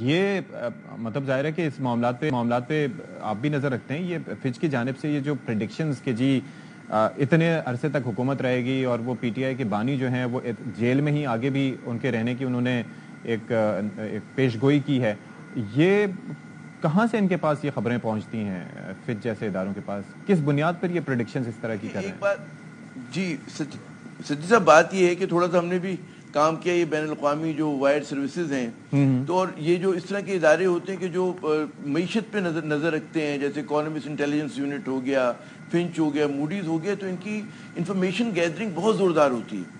یہ مطلب ظاہر ہے کہ اس معاملات پہ آپ بھی نظر رکھتے ہیں. یہ فچ کی جانب سے یہ جو پریڈکشنز کہ جی اتنے عرصے تک حکومت رہے گی اور وہ پی ٹی آئی کے بانی جو ہیں وہ جیل میں ہی آگے بھی ان کے رہنے کی انہوں نے ایک پیش گوئی کی ہے, یہ کہاں سے ان کے پاس یہ خبریں پہنچتی ہیں فچ جیسے اداروں کے پاس؟ کس بنیاد پر یہ پریڈکشنز اس طرح کی کر رہے ہیں؟ ایک بات جی سچی صاحب بات یہ ہے کہ تھوڑا سا ہم نے بھی کام کیا یہ بین الاقوامی جو وائر سروسز ہیں تو اور یہ جو اس طرح کے ادارے ہوتے ہیں کہ جو معیشت پہ نظر رکھتے ہیں, جیسے اکانومسٹ انٹیلیجنس یونٹ ہو گیا, فنچ ہو گیا, موڈیز ہو گیا, تو ان کی انفارمیشن گیدرنگ بہت زوردار ہوتی ہے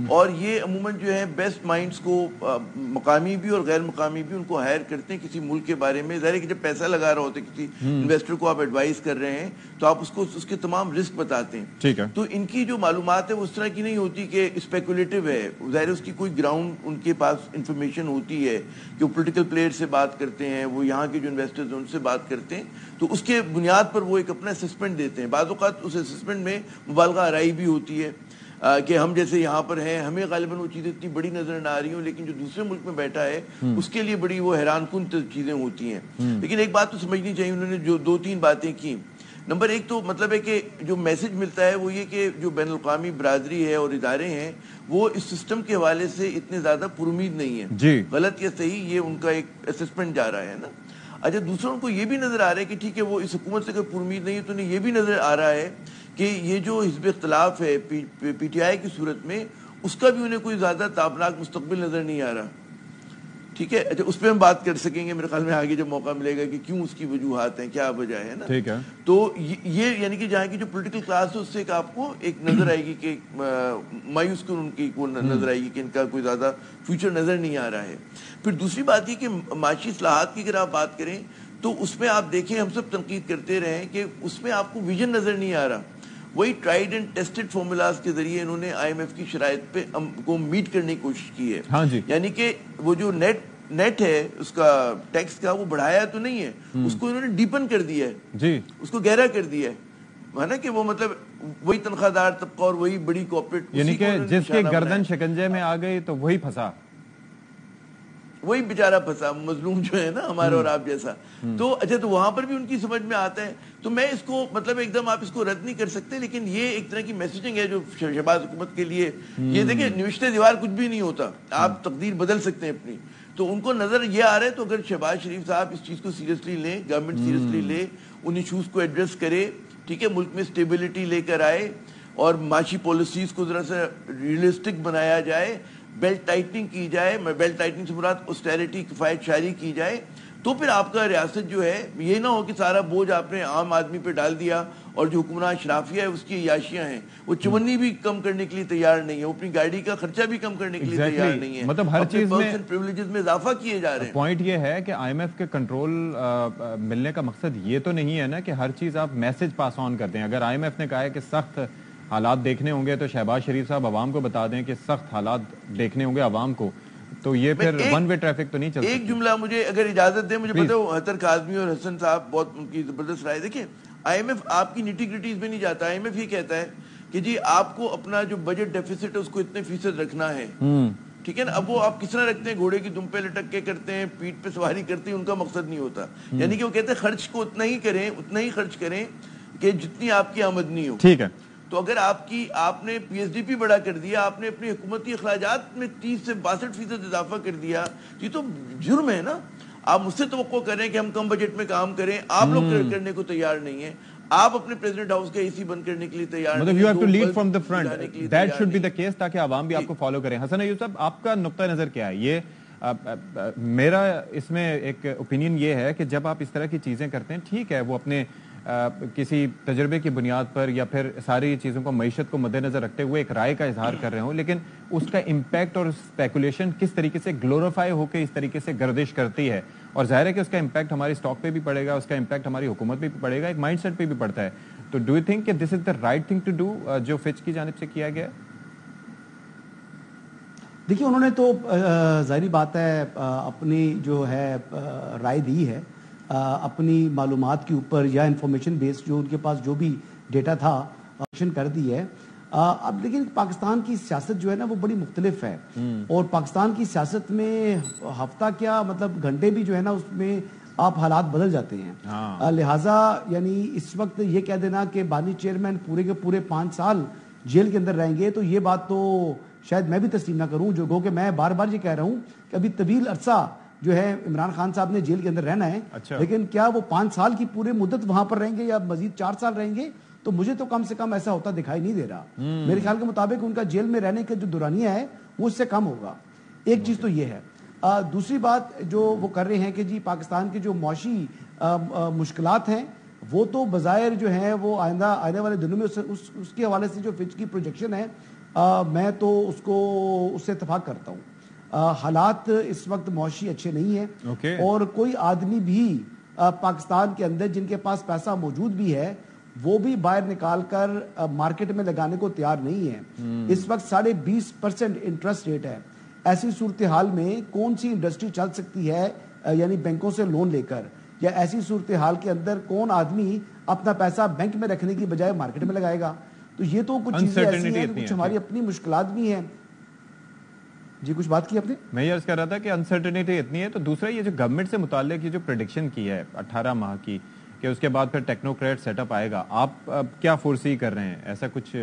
اور یہ عموماً جو ہے بیسٹ مائنڈز کو مقامی بھی اور غیر مقامی بھی ان کو ہائر کرتے ہیں کسی ملک کے بارے میں. ظاہر ہے کہ جب پیسہ لگا رہا ہوتا ہے کسی انویسٹر کو آپ ایڈوائز کر رہے ہیں تو آپ اس کو اس کے تمام رسک بتاتے ہیں. ٹھیک ہے, تو ان کی جو معلومات ہے وہ اس طرح کی نہیں ہوتی کہ اسپیکولیٹو ہے. ظاہر ہے اس کی کوئی گراؤنڈ ان کے پاس انفارمیشن ہوتی ہے کہ وہ پولیٹیکل پلیئر سے بات کرتے ہیں, وہ یہاں کے جو انویسٹرز ہیں ان سے بات کرتے ہیں, تو اس کے بنیاد پر وہ ایک اپنا اسسمنٹ دیتے ہیں. بعض اوقات اس اسسمنٹ میں مبالغہ آرائی بھی ہوتی ہے کہ ہم جیسے یہاں پر ہیں ہمیں غالباً وہ چیزیں اتنی بڑی نظر نہ آ رہی ہوں, لیکن جو دوسرے ملک میں بیٹھا ہے اس کے لیے بڑی وہ حیران کن چیزیں ہوتی ہیں. لیکن ایک بات تو سمجھنی چاہیے, انہوں نے جو 2-3 باتیں کی. نمبر ایک تو مطلب ہے کہ جو میسج ملتا ہے وہ یہ کہ جو بین الاقوامی برادری ہے اور ادارے ہیں وہ اس سسٹم کے حوالے سے اتنے زیادہ پر امید نہیں ہے. جی غلط یا صحیح یہ ان کا ایک اسسمنٹ جا رہا ہے نا. اچھا, دوسروں کو یہ بھی نظر آ رہا ہے کہ ٹھیک ہے وہ اس حکومت سے کوئی پر امید نہیں ہے, تو انہیں یہ بھی نظر آ رہا ہے کہ یہ جو حزب اختلاف ہے پی ٹی آئی کی صورت میں اس کا بھی انہیں کوئی زیادہ تابناک مستقبل نظر نہیں آ رہا. ٹھیک ہے, اچھا اس پہ ہم بات کر سکیں گے میرے خیال میں آگے جب موقع ملے گا کہ کیوں اس کی وجوہات ہیں, کیا وجہ ہے نا. ٹھیک ہے, تو یہ یعنی کہ جہاں کی جو پولیٹیکل کلاس ہے اس سے آپ کو ایک نظر آئے گی کہ مایوس کن ان کی نظر آئے گی کہ ان کا کوئی زیادہ فیوچر نظر نہیں آ رہا ہے. پھر دوسری بات یہ کہ معاشی اصلاحات کی اگر آپ بات کریں تو اس میں آپ دیکھیں ہم سب تنقید کرتے رہے کہ اس میں آپ کو ویژن نظر نہیں آ رہا. وہی ٹرائیڈ اینڈ ٹیسٹڈ فارمولاز کے ذریعے انہوں نے آئی ایم ایف کی شرائط پہ کو میٹ کرنے کی کوشش کی ہے. ہاں جی, یعنی کہ وہ جو نیٹ ہے اس کا ٹیکس کا وہ بڑھایا تو نہیں ہے, اس کو انہوں نے ڈیپن کر دیا ہے, جی اس کو گہرا کر دیا ہے نا, کہ وہ مطلب وہی تنخواہ دار طبقہ اور وہی بڑی کارپوریٹ, یعنی کہ جس کے گردن شکنجے میں آ گئی تو وہی پھنسا, وہی بیچارہ پھنسا, مظلوم جو ہے نا ہمارا اور آپ جیسا. تو اچھا تو وہاں پر بھی ان کی سمجھ میں آتا ہے. تو میں اس کو مطلب ایک دم آپ اس کو رد نہیں کر سکتے, لیکن یہ ایک طرح کی میسیجنگ ہے جو شہباز حکومت کے لیے. یہ دیکھیں نوشتے دیوار کچھ بھی نہیں ہوتا, آپ تقدیر بدل سکتے ہیں اپنی. تو ان کو نظر یہ آ رہا ہے, تو اگر شہباز شریف صاحب اس چیز کو سیریسلی لیں, گورنمنٹ سیریسلی لے, ان ایشوز کو ایڈریس کرے, ٹھیک ہے, ملک میں اسٹیبلٹی لے کر آئے اور معاشی پالیسیز کو ذرا سا ریئلسٹک بنایا جائے, بیلٹ ٹائٹنگ کی جائے, بیلٹ ٹائٹنگ سے مراد آسٹیرٹی کفایت شاری کی جائے, تو پھر آپ کا ریاست جو ہے یہ نہ ہو کہ سارا بوجھ آپ نے عام آدمی پہ ڈال دیا اور جو حکمران اشرافیہ ہے اس کی عیاشیاں ہیں وہ چمنی بھی کم کرنے کے لیے تیار نہیں ہے, وہ اپنی گاڑی کا خرچہ بھی کم کرنے کے لیے تیار نہیں ہے. مطلب ہر چیز میں پریولیجز میں اضافہ کیے جا رہے ہیں. پوائنٹ یہ ہے کہ آئی ایم ایف کے کنٹرول ملنے کا مقصد یہ تو نہیں ہے نا کہ ہر چیز آپ میسج پاس آن کرتے ہیں. اگر آئی ایم ایف نے کہا ہے کہ سخت حالات دیکھنے ہوں گے تو شہباز شریف صاحب عوام کو بتا دیں کہ سخت حالات دیکھنے ہوں گے عوام کو, تو یہ پھر ون وے ٹریفک تو نہیں چلتا. ایک جملہ مجھے اگر اجازت دیں, مجھے پتہ ہے حتر کاظمی اور حسن صاحب بہت ان کی زبردست رائے. دیکھیں آئی ایم ایف آپ کی نیٹی گریٹیز میں نہیں جاتا. آئی ایم ایف یہ کہتا ہے کہ جی آپ کو اپنا جو بجٹ ڈیفیسٹ ہے اس کو اتنے فیصد رکھنا ہے, ٹھیک ہے نا. اب وہ آپ کس طرح رکھتے ہیں, گھوڑے کی دم پہ لٹک کے کرتے ہیں, پیٹھ پہ سواری کرتے ہیں, ان کا مقصد نہیں ہوتا. یعنی کہ وہ کہتے ہیں خرچ کو اتنا ہی خرچ کریں کہ جتنی آپ کی آمدنی ہو. ٹھیک ہے, تو اگر آپ نے پی ایس ڈی پی بڑا کر دیا, آپ نے اپنی حکومتی اخراجات میں 30 سے 62% اضافہ کر دیا, یہ تو جرم ہے نا. آپ مجھ سے توقع کریں کہ ہم کم بجٹ میں کام کریں, آپ لوگ کرنے کو تیار نہیں ہیں. آپ اپنے پریزیڈنٹ ہاؤس کا اے سی بند کرنے کے لیے تیار نہیں ہیں. You have to lead from the front. That should be the case تاکہ عوام بھی آپ کو فالو کریں. حسن ایوب صاحب, آپ کا نقطہ نظر کیا ہے؟ یہ میرا اس میں ایک اوپینین یہ ہے کہ جب آپ اس طرح کی چیزیں کرتے ہیں, ٹھیک ہے وہ اپنے کسی تجربے کی بنیاد پر یا پھر ساری چیزوں کو معیشت کو مد نظر رکھتے ہوئے ایک رائے کا اظہار کر رہے ہوں, لیکن اس کا امپیکٹ اور اسپیکولیشن کس طریقے سے گلوریفائی ہو کے اس طریقے سے گردش کرتی ہے, اور ظاہر ہے کہ اس کا امپیکٹ ہماری اسٹاک پہ بھی پڑے گا, اس کا امپیکٹ ہماری حکومت پہ بھی پڑے گا, ایک مائنڈ سیٹ پہ بھی پڑتا ہے. تو ڈو یو تھنک کہ this is the right thing to do جو فچ کی جانب سے کیا گیا؟ دیکھیے انہوں نے تو ظاہری بات ہے اپنی جو ہے رائے دی ہے اپنی معلومات کے اوپر یا انفارمیشن بیس جو ان کے پاس جو بھی ڈیٹا تھا کر دی ہے. اب لیکن پاکستان کی سیاست جو ہے نا وہ بڑی مختلف ہے, اور پاکستان کی سیاست میں ہفتہ کیا مطلب گھنٹے بھی جو ہے نا اس میں آپ حالات بدل جاتے ہیں. لہٰذا یعنی اس وقت یہ کہہ دینا کہ بانی چیئرمین پورے کے پورے 5 سال جیل کے اندر رہیں گے, تو یہ بات تو شاید میں بھی تسلیم نہ کروں, جو گو کہ میں بار بار یہ کہہ رہا ہوں کہ ابھی طویل عرصہ جو ہے عمران خان صاحب نے جیل کے اندر رہنا ہے. لیکن کیا وہ 5 سال کی پورے مدت وہاں پر رہیں گے یا مزید 4 سال رہیں گے, تو مجھے تو کم سے کم ایسا ہوتا دکھائی نہیں دے رہا. میرے خیال کے مطابق ان کا جیل میں رہنے کا جو دورانیہ ہے وہ اس سے کم ہوگا. ایک چیز تو یہ ہے. دوسری بات جو وہ کر رہے ہیں کہ جی پاکستان کے جو معاشی مشکلات ہیں وہ تو بظاہر جو ہیں وہ آنے والے دنوں میں اس کے حوالے سے جو فچ کی پروجیکشن ہے میں تو اس سے اتفاق کرتا ہوں. حالات اس وقت معاشی اچھے نہیں ہیں, اور کوئی آدمی بھی پاکستان کے اندر جن کے پاس پیسہ موجود بھی ہے وہ بھی باہر نکال کر مارکیٹ میں لگانے کو تیار نہیں ہے. اس وقت 20.5% انٹرسٹ ریٹ ہے. ایسی صورتحال میں کون سی انڈسٹری چل سکتی ہے یعنی بینکوں سے لون لے کر, یا ایسی صورتحال کے اندر کون آدمی اپنا پیسہ بینک میں رکھنے کی بجائے مارکیٹ میں لگائے گا. تو یہ تو کچھ چیزیں ایسی ہیں, کچھ ہماری اپنی مشکلات بھی ہیں. جی کچھ بات کی آپ نے؟ میں یہ عرض کر رہا تھا کہ انسرٹنٹی اتنی ہے. تو دوسرا یہ جو گورنمنٹ سے متعلق یہ جو پریڈکشن کی ہے 18 ماہ کی کہ اس کے بعد پھر ٹیکنوکریٹ سیٹ اپ آئے گا, آپ کیا فورسی کر رہے ہیں, ایسا کچھ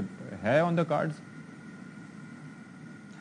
ہے آن دا کارڈز؟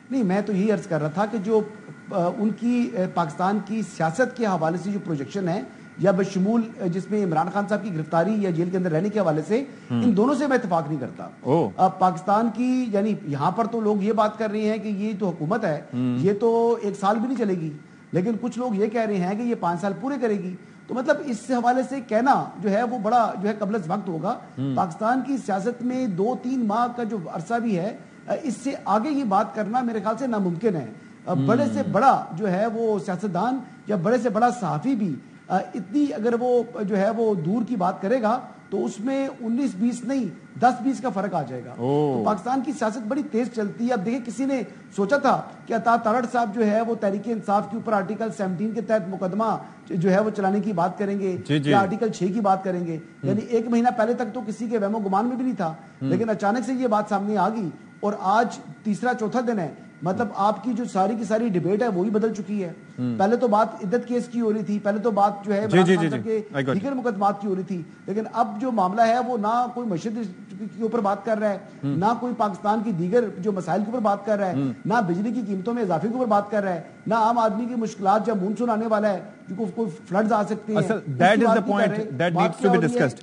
نہیں, میں تو یہی عرض کر رہا تھا کہ جو ان کی پاکستان کی سیاست کے حوالے سے جو پروجیکشن ہے یا بشمول جس میں عمران خان صاحب کی گرفتاری یا جیل کے اندر رہنے کے حوالے سے, ان دونوں سے میں اتفاق نہیں کرتا. پاکستان کی یعنی یہاں پر تو لوگ یہ بات کر رہے ہیں کہ یہ تو حکومت ہے یہ تو 1 سال بھی نہیں چلے گی, لیکن کچھ لوگ یہ کہہ رہے ہیں کہ یہ 5 سال پورے کرے گی. تو مطلب اس حوالے سے کہنا جو ہے وہ بڑا جو ہے قبل از وقت ہوگا. پاکستان کی سیاست میں 2-3 ماہ کا جو عرصہ بھی ہے اس سے آگے یہ بات کرنا میرے خیال سے ناممکن ہے. بڑے سے بڑا جو ہے وہ سیاستدان یا بڑے سے بڑا صحافی بھی اتنی اگر وہ جو ہے وہ دور کی بات کرے گا تو اس میں 19-20 نہیں 10-20 کا فرق آ جائے گا. تو پاکستان کی سیاست بڑی تیز چلتی ہے. اب دیکھیں کسی نے سوچا تھا کہ عطا تارڑ صاحب جو ہے وہ تحریک انصاف کے اوپر آرٹیکل 17 کے تحت مقدمہ جو ہے وہ چلانے کی بات کریں گے یا آرٹیکل 6 کی بات کریں گے, یعنی 1 مہینہ پہلے تک تو کسی کے وہم و گمان میں بھی نہیں تھا, لیکن اچانک سے یہ بات سامنے آ گئی اور آج تیسرا چوتھا دن ہے. مطلب آپ کی جو ساری کی ساری ڈیبیٹ ہے وہی بدل چکی ہے. پہلے تو بات عدت کیس کی ہو رہی تھی, پہلے تو بات جو ہے دیگر مقدمات کی ہو رہی تھی, لیکن اب جو معاملہ ہے وہ نہ کوئی معیشت کے اوپر بات کر رہا ہے, نہ کوئی پاکستان کی دیگر جو مسائل کے اوپر بات کر رہا ہے, نہ بجلی کی قیمتوں میں اضافے کے اوپر بات کر رہا ہے, نہ عام آدمی کی مشکلات جب مونسون آنے والا ہے جو کوئی فلڈز آ سکتے ہیں.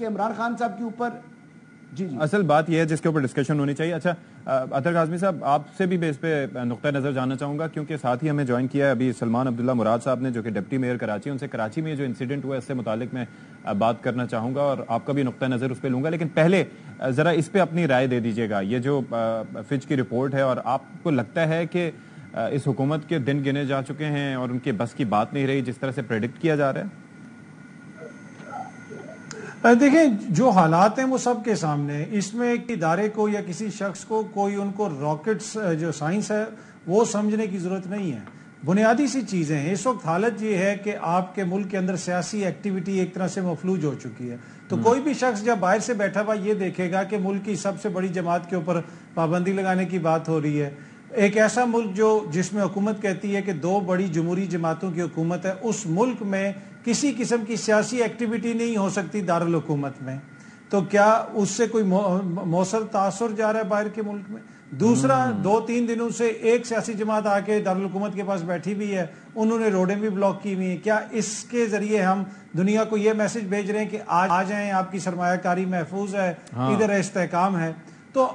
عمران خان صاحب کے اوپر اصل بات یہ ہے جس کے اوپر ڈسکشن ہونی چاہیے. اچھا اطہر کاظمی صاحب, آپ سے بھی اس پہ نقطہ نظر جاننا چاہوں گا, کیونکہ ساتھ ہی ہمیں جوائن کیا ہے ابھی سلمان عبداللہ مراد صاحب نے, جو کہ ڈپٹی میئر کراچی. ان سے کراچی میں جو انسیڈنٹ ہوا ہے اس سے متعلق میں بات کرنا چاہوں گا اور آپ کا بھی نقطہ نظر اس پہ لوں گا. لیکن پہلے ذرا اس پہ اپنی رائے دے دیجیے گا. یہ جو فچ کی رپورٹ ہے, اور آپ کو لگتا ہے کہ اس حکومت کے دن گنے جا چکے ہیں اور ان کے بس کی بات نہیں رہی جس طرح سے پریڈکٹ کیا جا رہا ہے؟ دیکھیں جو حالات ہیں وہ سب کے سامنے ہیں. اس میں ایک ادارے کو یا کسی شخص کو کوئی ان کو راکٹس جو سائنس ہے وہ سمجھنے کی ضرورت نہیں ہے. بنیادی سی چیزیں ہیں. اس وقت حالت یہ ہے کہ آپ کے ملک کے اندر سیاسی ایکٹیویٹی ایک طرح سے مفلوج ہو چکی ہے. تو کوئی بھی شخص جب باہر سے بیٹھا ہوا یہ دیکھے گا کہ ملک کی سب سے بڑی جماعت کے اوپر پابندی لگانے کی بات ہو رہی ہے, ایک ایسا ملک جس میں حکومت کہتی ہے کہ 2 بڑی جمہوری جماعتوں کی حکومت ہے, اس ملک میں کسی قسم کی سیاسی ایکٹیویٹی نہیں ہو سکتی دارالحکومت میں, تو کیا اس سے کوئی موثر تاثر جا رہا ہے باہر کے ملک میں؟ دوسرا 2-3 دنوں سے ایک سیاسی جماعت آ کے دارالحکومت کے پاس بیٹھی بھی ہے, انہوں نے روڈیں بھی بلاک کی ہوئی ہیں. کیا اس کے ذریعے ہم دنیا کو یہ میسج بھیج رہے ہیں کہ آ جائیں, آپ کی سرمایہ کاری محفوظ ہے, ادھر استحکام ہے؟ تو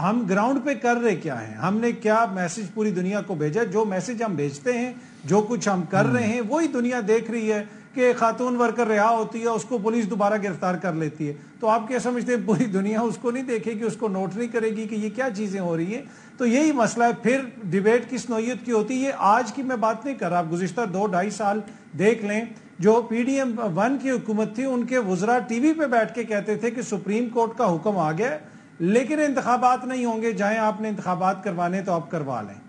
ہم گراؤنڈ پہ کر رہے کیا ہیں؟ ہم نے کیا میسج پوری دنیا کو بھیجا؟ جو میسج ہم بھیجتے ہیں, جو کچھ ہم کر رہے ہیں, وہی دنیا دیکھ رہی ہے کہ خاتون ورکر رہا ہوتی ہے, اس کو پولیس دوبارہ گرفتار کر لیتی ہے. تو آپ کیا سمجھتے ہیں پوری دنیا اس کو نہیں دیکھے گی, اس کو نوٹ نہیں کرے گی کہ یہ کیا چیزیں ہو رہی ہیں؟ تو یہی مسئلہ ہے. پھر ڈیبیٹ کس نوعیت کی ہوتی ہے؟ یہ آج کی میں بات نہیں کر رہا, آپ گزشتہ 2-2.5 سال دیکھ لیں. جو PDM-1 کی حکومت تھی, ان کے وزراء ٹی وی پہ بیٹھ کے کہتے تھے کہ سپریم کورٹ کا حکم آ گیا لیکن انتخابات نہیں ہوں گے, جائیں آپ نے انتخابات کروانے تو آپ کروا لیں.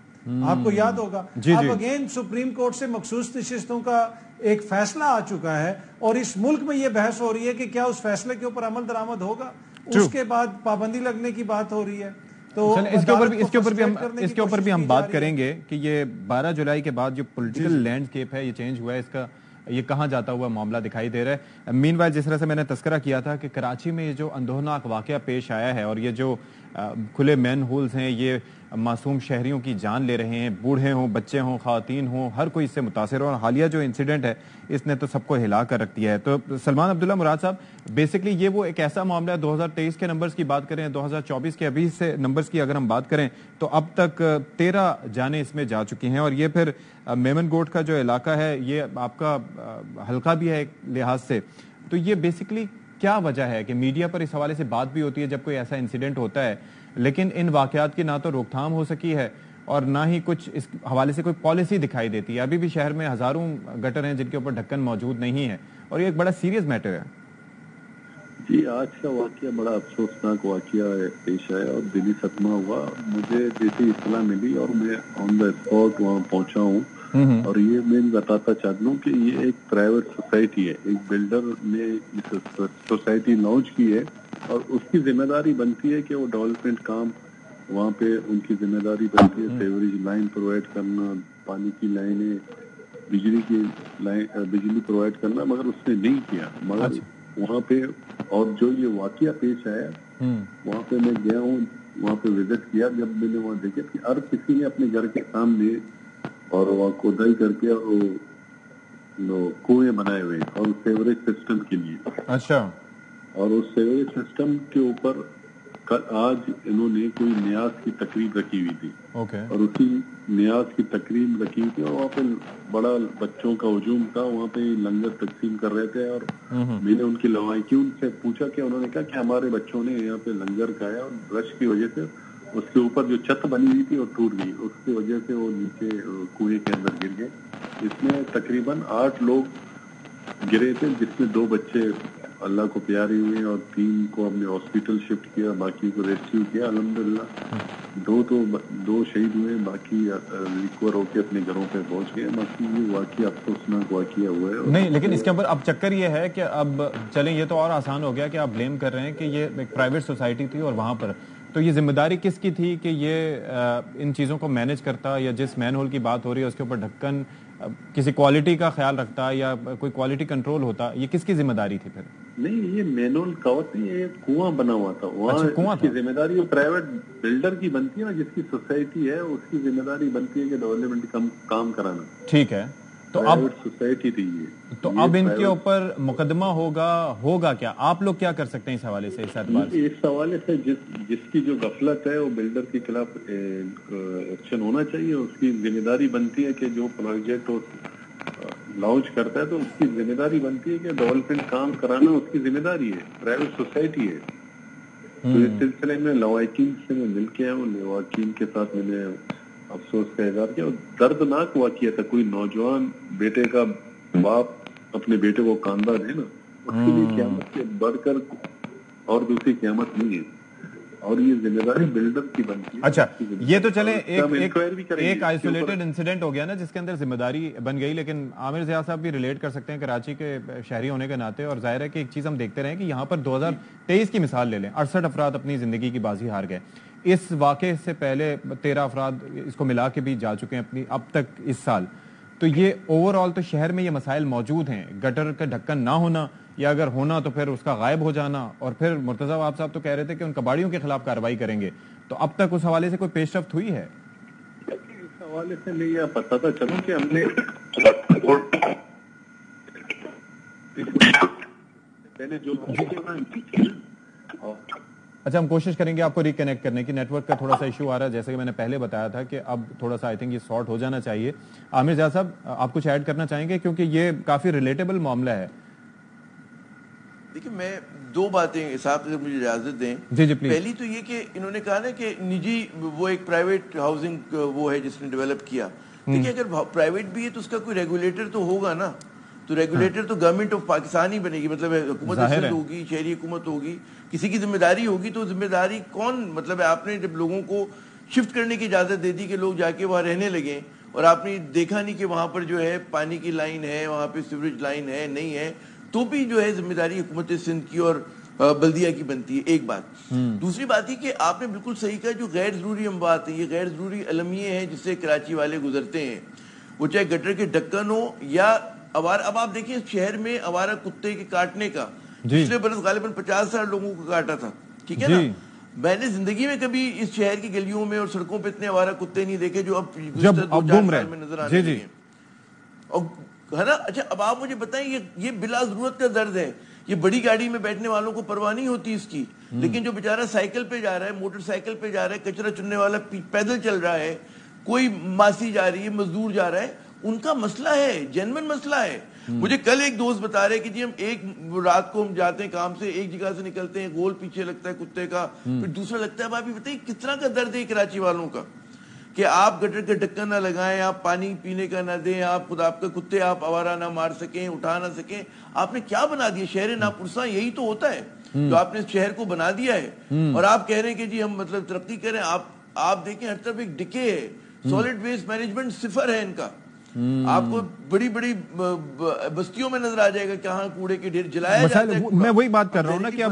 آپ کو یاد ہوگا اب اگین سپریم کورٹ سے مخصوص نشستوں کا ایک فیصلہ آ چکا ہے, اور اس ملک میں یہ بحث ہو رہی ہے کہ کیا اس فیصلے کے اوپر عمل درآمد ہوگا. اس کے بعد پابندی لگنے کی بات ہو رہی ہے. تو اس کے اوپر بھی ہم بات کریں گے کہ یہ 12 جولائی کے بعد جو پولیٹیکل لینڈسکیپ ہے یہ چینج ہوا ہے، اس کا یہ کہاں جاتا ہوا معاملہ دکھائی دے رہا ہے. مین وائل جس طرح سے میں نے تذکرہ کیا تھا کہ کراچی میں یہ جو اندوہناک واقعہ پیش آیا ہے اور یہ جو کھلے مین ہولز ہیں یہ معصوم شہریوں کی جان لے رہے ہیں، بوڑھے ہوں، بچے ہوں، خواتین ہوں، ہر کوئی اس سے متاثر ہو، اور حالیہ جو انسیڈنٹ ہے اس نے تو سب کو ہلا کر رکھ دیا ہے. تو سلمان عبداللہ مراد صاحب، بیسکلی یہ وہ ایک ایسا معاملہ ہے، 2023 کے نمبرز کی بات کریں، 2024 کے ابھی سے نمبرز کی اگر ہم بات کریں تو اب تک 13 جانیں اس میں جا چکی ہیں، اور یہ پھر میمن گوٹ کا جو علاقہ ہے یہ آپ کا حلقہ بھی ہے ایک لحاظ سے. تو یہ بیسکلی کیا وجہ ہے کہ میڈیا پر اس حوالے سے بات بھی ہوتی ہے جب کوئی ایسا انسیڈنٹ ہوتا ہے، لیکن ان واقعات کی نہ تو روک تھام ہو سکی ہے اور نہ ہی کچھ اس حوالے سے کوئی پالیسی دکھائی دیتی ہے؟ ابھی بھی شہر میں ہزاروں گٹر ہیں جن کے اوپر ڈھکن موجود نہیں ہے، اور یہ ایک بڑا سیریس میٹر ہے. جی، آج کا واقعہ بڑا افسوسناک واقعہ پیش آیا اور دلی صدمہ ہوا. مجھے جیسی اطلاع ملی اور میں آن دا اسپاٹ وہاں پہنچا ہوں، اور یہ میں بتاتا چاہتا ہوں کہ یہ ایک پرائیویٹ سوسائٹی ہے، ایک بلڈر نے اس سوسائٹی لانچ کی ہے اور اس کی ذمہ داری بنتی ہے کہ وہ ڈیولپمنٹ کام وہاں پہ ان کی ذمہ داری بنتی ہے، سیوریج لائن پرووائڈ کرنا، پانی کی لائنیں، بجلی پرووائڈ کرنا، مگر اس نے نہیں کیا. مگر وہاں پہ اور جو یہ واقعہ پیش آیا وہاں پہ میں گیا ہوں، وہاں پہ وزٹ کیا. جب میں نے وہاں دیکھا کہ ہر کسی نے اپنے گھر کے سامنے اور وہاں کھدائی کر کے اور کنویں بنائے ہوئے اور سیوریج سسٹم کے لیے. اچھا. اور اس سیوریج سسٹم کے اوپر آج انہوں نے کوئی نیاز کی تقریب رکھی ہوئی تھی، اور اسی نیاز کی تقریب رکھی ہوئی تھی اور وہاں پہ بڑا بچوں کا ہجوم تھا. وہاں پہ لنگر تقسیم کر رہے تھے اور میں نے ان کی لوائکی ان سے پوچھا کہ انہوں نے کہا کہ ہمارے بچوں نے یہاں پہ لنگر کھایا اور رش کی وجہ سے اس کے اوپر جو چھت بنی ہوئی تھی وہ ٹوٹ گئی، اس کی وجہ سے وہ نیچے کنویں کے اندر گر گئے. اس میں تقریباً 8 لوگ گرے تھے، جس میں 2 بچے اللہ کو پیارے ہوئے اور 3 کو ہم نے ہاسپٹل شفٹ کیا، باقی کو ریسکیو کیا. الحمدللہ 2 شہید ہوئے، باقی ریکور ہو کے اپنے گھروں پہ پہنچ گئے. باقی یہ واقعہ افسوسناک واقعہ ہوا ہے. نہیں، لیکن اس کے اوپر اب چکر یہ ہے کہ اب چلیں یہ تو اور آسان ہو گیا کہ آپ بلیم کر رہے ہیں کہ یہ ایک پرائیویٹ سوسائٹی تھی اور وہاں پر تو یہ ذمہ داری کس کی تھی کہ یہ ان چیزوں کو مینج کرتا، یا جس مین ہول کی بات ہو رہی ہے اس کے اوپر ڈھکن کسی کوالٹی کا خیال رکھتا یا کوئی کوالٹی کنٹرول ہوتا؟ یہ کس کی ذمہ داری تھی پھر؟ نہیں، یہ مین ہول کاوت نہیں، یہ کنواں بنا ہوا تھا. وہاں کی ذمہ داری وہ پرائیویٹ بلڈر کی بنتی ہے نا، جس کی سوسائٹی ہے اس کی ذمہ داری بنتی ہے کہ ڈیولپمنٹ کام کرانا. ٹھیک ہے، تو اب سوسائٹی تھی یہ، تو اب ان کے اوپر مقدمہ ہوگا کیا؟ آپ لوگ کیا کر سکتے ہیں اس حوالے سے؟ اس حوالے سے جس کی جو غفلت ہے وہ بلڈر کے خلاف ایکشن ہونا چاہیے. اس کی ذمہ داری بنتی ہے کہ جو پروجیکٹ لانچ کرتا ہے تو اس کی ذمہ داری بنتی ہے کہ ڈیولپمنٹ کام کرانا اس کی ذمہ داری ہے، پرائیویٹ سوسائٹی ہے. تو اس سلسلے میں لواحقین سے میں مل کے آیا ہوں، لواحقین کے ساتھ میں نے افسوس کا اظہار کیا. دردناک واقعہ تھا. کوئی نوجوان بیٹے کا باپ اپنے بیٹے کو کاندھا دے نا، اس کے لیے قیامت سے بڑھ کر اور دوسری قیامت نہیں ہے، اور یہ ذمہ داری بلڈر کی بنتی ہے. اچھا، یہ تو چلیں ایک آئسولیٹڈ انسیڈنٹ ہو گیا نا جس کے اندر ذمہ داری بن گئی، لیکن عامر ضیاء صاحب بھی ریلیٹ کر سکتے ہیں کراچی کے شہری ہونے کے ناطے، اور ظاہر ہے کہ ایک چیز ہم دیکھتے رہے کہ یہاں پر 2023 کی مثال لے لیں، 68 افراد اپنی زندگی کی بازی ہار گئے. اس واقعے سے پہلے 13 افراد اس کو ملا کے بھی جا چکے ہیں اپنی اب تک اس سال. تو یہ اوور آل تو شہر میں یہ مسائل موجود ہیں، گٹر کا ڈھکن نہ ہونا یا اگر ہونا تو پھر اس کا غائب ہو جانا، اور پھر مرتضیٰ وہاب صاحب تو کہہ رہے تھے کہ ان کباڑیوں کے خلاف کارروائی کریں گے. تو اب تک اس حوالے سے کوئی پیش رفت ہوئی ہے؟ اس حوالے سے میں یہ بتاتا چلوں کہ ہم نے پہلے جو اچھا، ہم کوشش کریں گے آپ کو ریکنیکٹ کرنے کی. نیٹ ورک کا تھوڑا سا ایشو آ رہا ہے، جیسے کہ میں نے پہلے بتایا تھا کہ اب تھوڑا سا آئی تھنک یہ سارٹ ہو جانا چاہیے. عامر ضیاء صاحب، آپ کچھ ایڈ کرنا چاہیں گے کیونکہ یہ کافی ریلیٹیبل معاملہ ہے؟ دیکھیں، میں 2 باتیں صاحب سے مجھے اجازت دیں. جی پلیز. پہلی تو یہ کہ انہوں نے کہا نا کہ نجی وہ ایک پرائیویٹ ہاؤسنگ وہ ہے جس نے ڈیولپ کیا. دیکھیں، اگر پرائیویٹ بھی ہے تو اس کا کوئی ریگولیٹر تو ہوگا نا. تو ریگولیٹر تو گورنمنٹ آف پاکستان ہی بنے گی، مطلب حکومت سندھ ہوگی، شہری حکومت ہوگی، کسی کی ذمہ داری ہوگی. تو ذمہ داری کون، مطلب آپ نے جب لوگوں کو شفٹ کرنے کی اجازت دے دی کہ لوگ جا کے وہاں رہنے لگیں، اور آپ نے دیکھا نہیں کہ وہاں پر جو ہے پانی کی لائن ہے، وہاں پہ سیوریج لائن ہے نہیں ہے، تو بھی جو ہے ذمہ داری حکومت سندھ کی اور بلدیہ کی بنتی ہے. ایک بات. دوسری بات یہ کہ آپ نے بالکل صحیح کہا, جو غیر ضروری اموات ہیں, یہ غیر ضروری المیے ہیں جس سے کراچی والے گزرتے ہیں, وہ چاہے گٹر کے ڈھکن ہو یا آوارہ. اب آپ دیکھیں شہر میں آوارہ کتے کے کاٹنے کا پچھلے برس غالباً 50,000 لوگوں کو کاٹا تھا, ٹھیک ہے نا. میں نے زندگی میں کبھی اس شہر کی گلیوں میں اور سڑکوں پہ اتنے آوارہ کتے نہیں دیکھے جو اب 2-4 سال میں نظر آنے لگے ہیں, ہے نا. اچھا اب آپ مجھے بتائیں, یہ بلا ضرورت کا درد ہے. یہ بڑی گاڑی میں بیٹھنے والوں کو پرواہ نہیں ہوتی اس کی, لیکن جو بیچارہ سائیکل پہ جا رہا ہے, موٹر سائیکل پہ جا رہا ہے, کچرا چننے والا پیدل چل رہا ہے, کوئی ماسی جا رہی ہے, مزدور جا رہا ہے, ان کا مسئلہ ہے, جینوین مسئلہ ہے. مجھے کل ایک دوست بتا رہے کہ جی ہم ایک رات کو ہم جاتے ہیں کام سے, ایک جگہ سے نکلتے ہیں, گول پیچھے لگتا ہے کتے کا, پھر دوسرا لگتا ہے. اب آپ یہ بتائیے کس طرح کا درد ہے کراچی والوں کا کہ آپ گٹر کا ڈھکن نہ لگائیں, آپ پانی پینے کا نہ دیں, آپ خود آپ کے کتے آپ آوارہ نہ مار سکیں, اٹھا نہ سکیں. آپ نے کیا بنا دیا شہر ناپرساں, یہی تو ہوتا ہے جو آپ نے شہر کو بنا دیا ہے. اور آپ کہہ رہے ہیں کہ جی ہم مطلب ترقی کریں. آپ دیکھیں ہر طرف ایک ڈکے ہے, سالڈ ویسٹ مینجمنٹ صفر ہے ان کا. آپ کو بڑی بڑی بستیوں میں نظر آ جائے گا کہ ہاں کوڑے کے ڈھیر جلایا جاتا ہے. میں وہی بات کر رہا ہوں نا کہ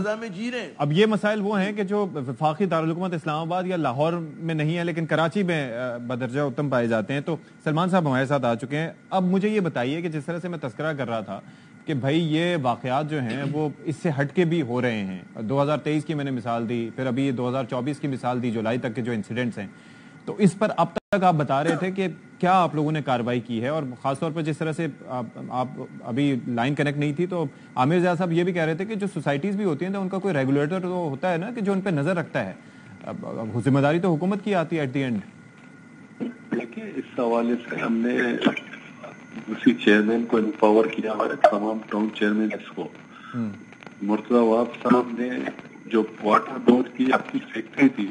اب یہ مسائل وہ ہیں کہ جو وفاقی دارالحکومت اسلام آباد یا لاہور میں نہیں ہے لیکن کراچی میں بدرجہ اتم پائے جاتے ہیں. تو سلمان صاحب ہمارے ساتھ آ چکے ہیں. اب مجھے یہ بتائیے کہ جس طرح سے میں تذکرہ کر رہا تھا کہ بھائی یہ واقعات جو ہیں وہ اس سے ہٹ کے بھی ہو رہے ہیں. 2023 کی میں نے مثال دی, پھر ابھی 2024 کی مثال دی, جولائی تک کے جو انسیڈنٹس ہیں, تو اس پر اب تک آپ بتا رہے تھے کہ کیا آپ لوگوں نے کارروائی کی ہے. اور خاص طور پر جس طرح سے آپ ابھی لائن کنیکٹ نہیں تھی تو عامر زیاد صاحب یہ بھی کہہ رہے تھے کہ جو سوسائٹیز بھی ہوتی ہیں تو ان کا کوئی ریگولیٹر تو ہوتا ہے نا کہ جو ان پہ نظر رکھتا ہے. ذمہ داری تو حکومت کی آتی ہے ایٹ دی اینڈ. دیکھیں اس حوالے سے ہم نے اسی چیئرمین کو امپاور کیا, ہمارے تمام ٹاؤن چیئرمین کو. مرتضی وہاب صاحب نے جو واٹر بورڈ کی اپنی فیکٹری تھی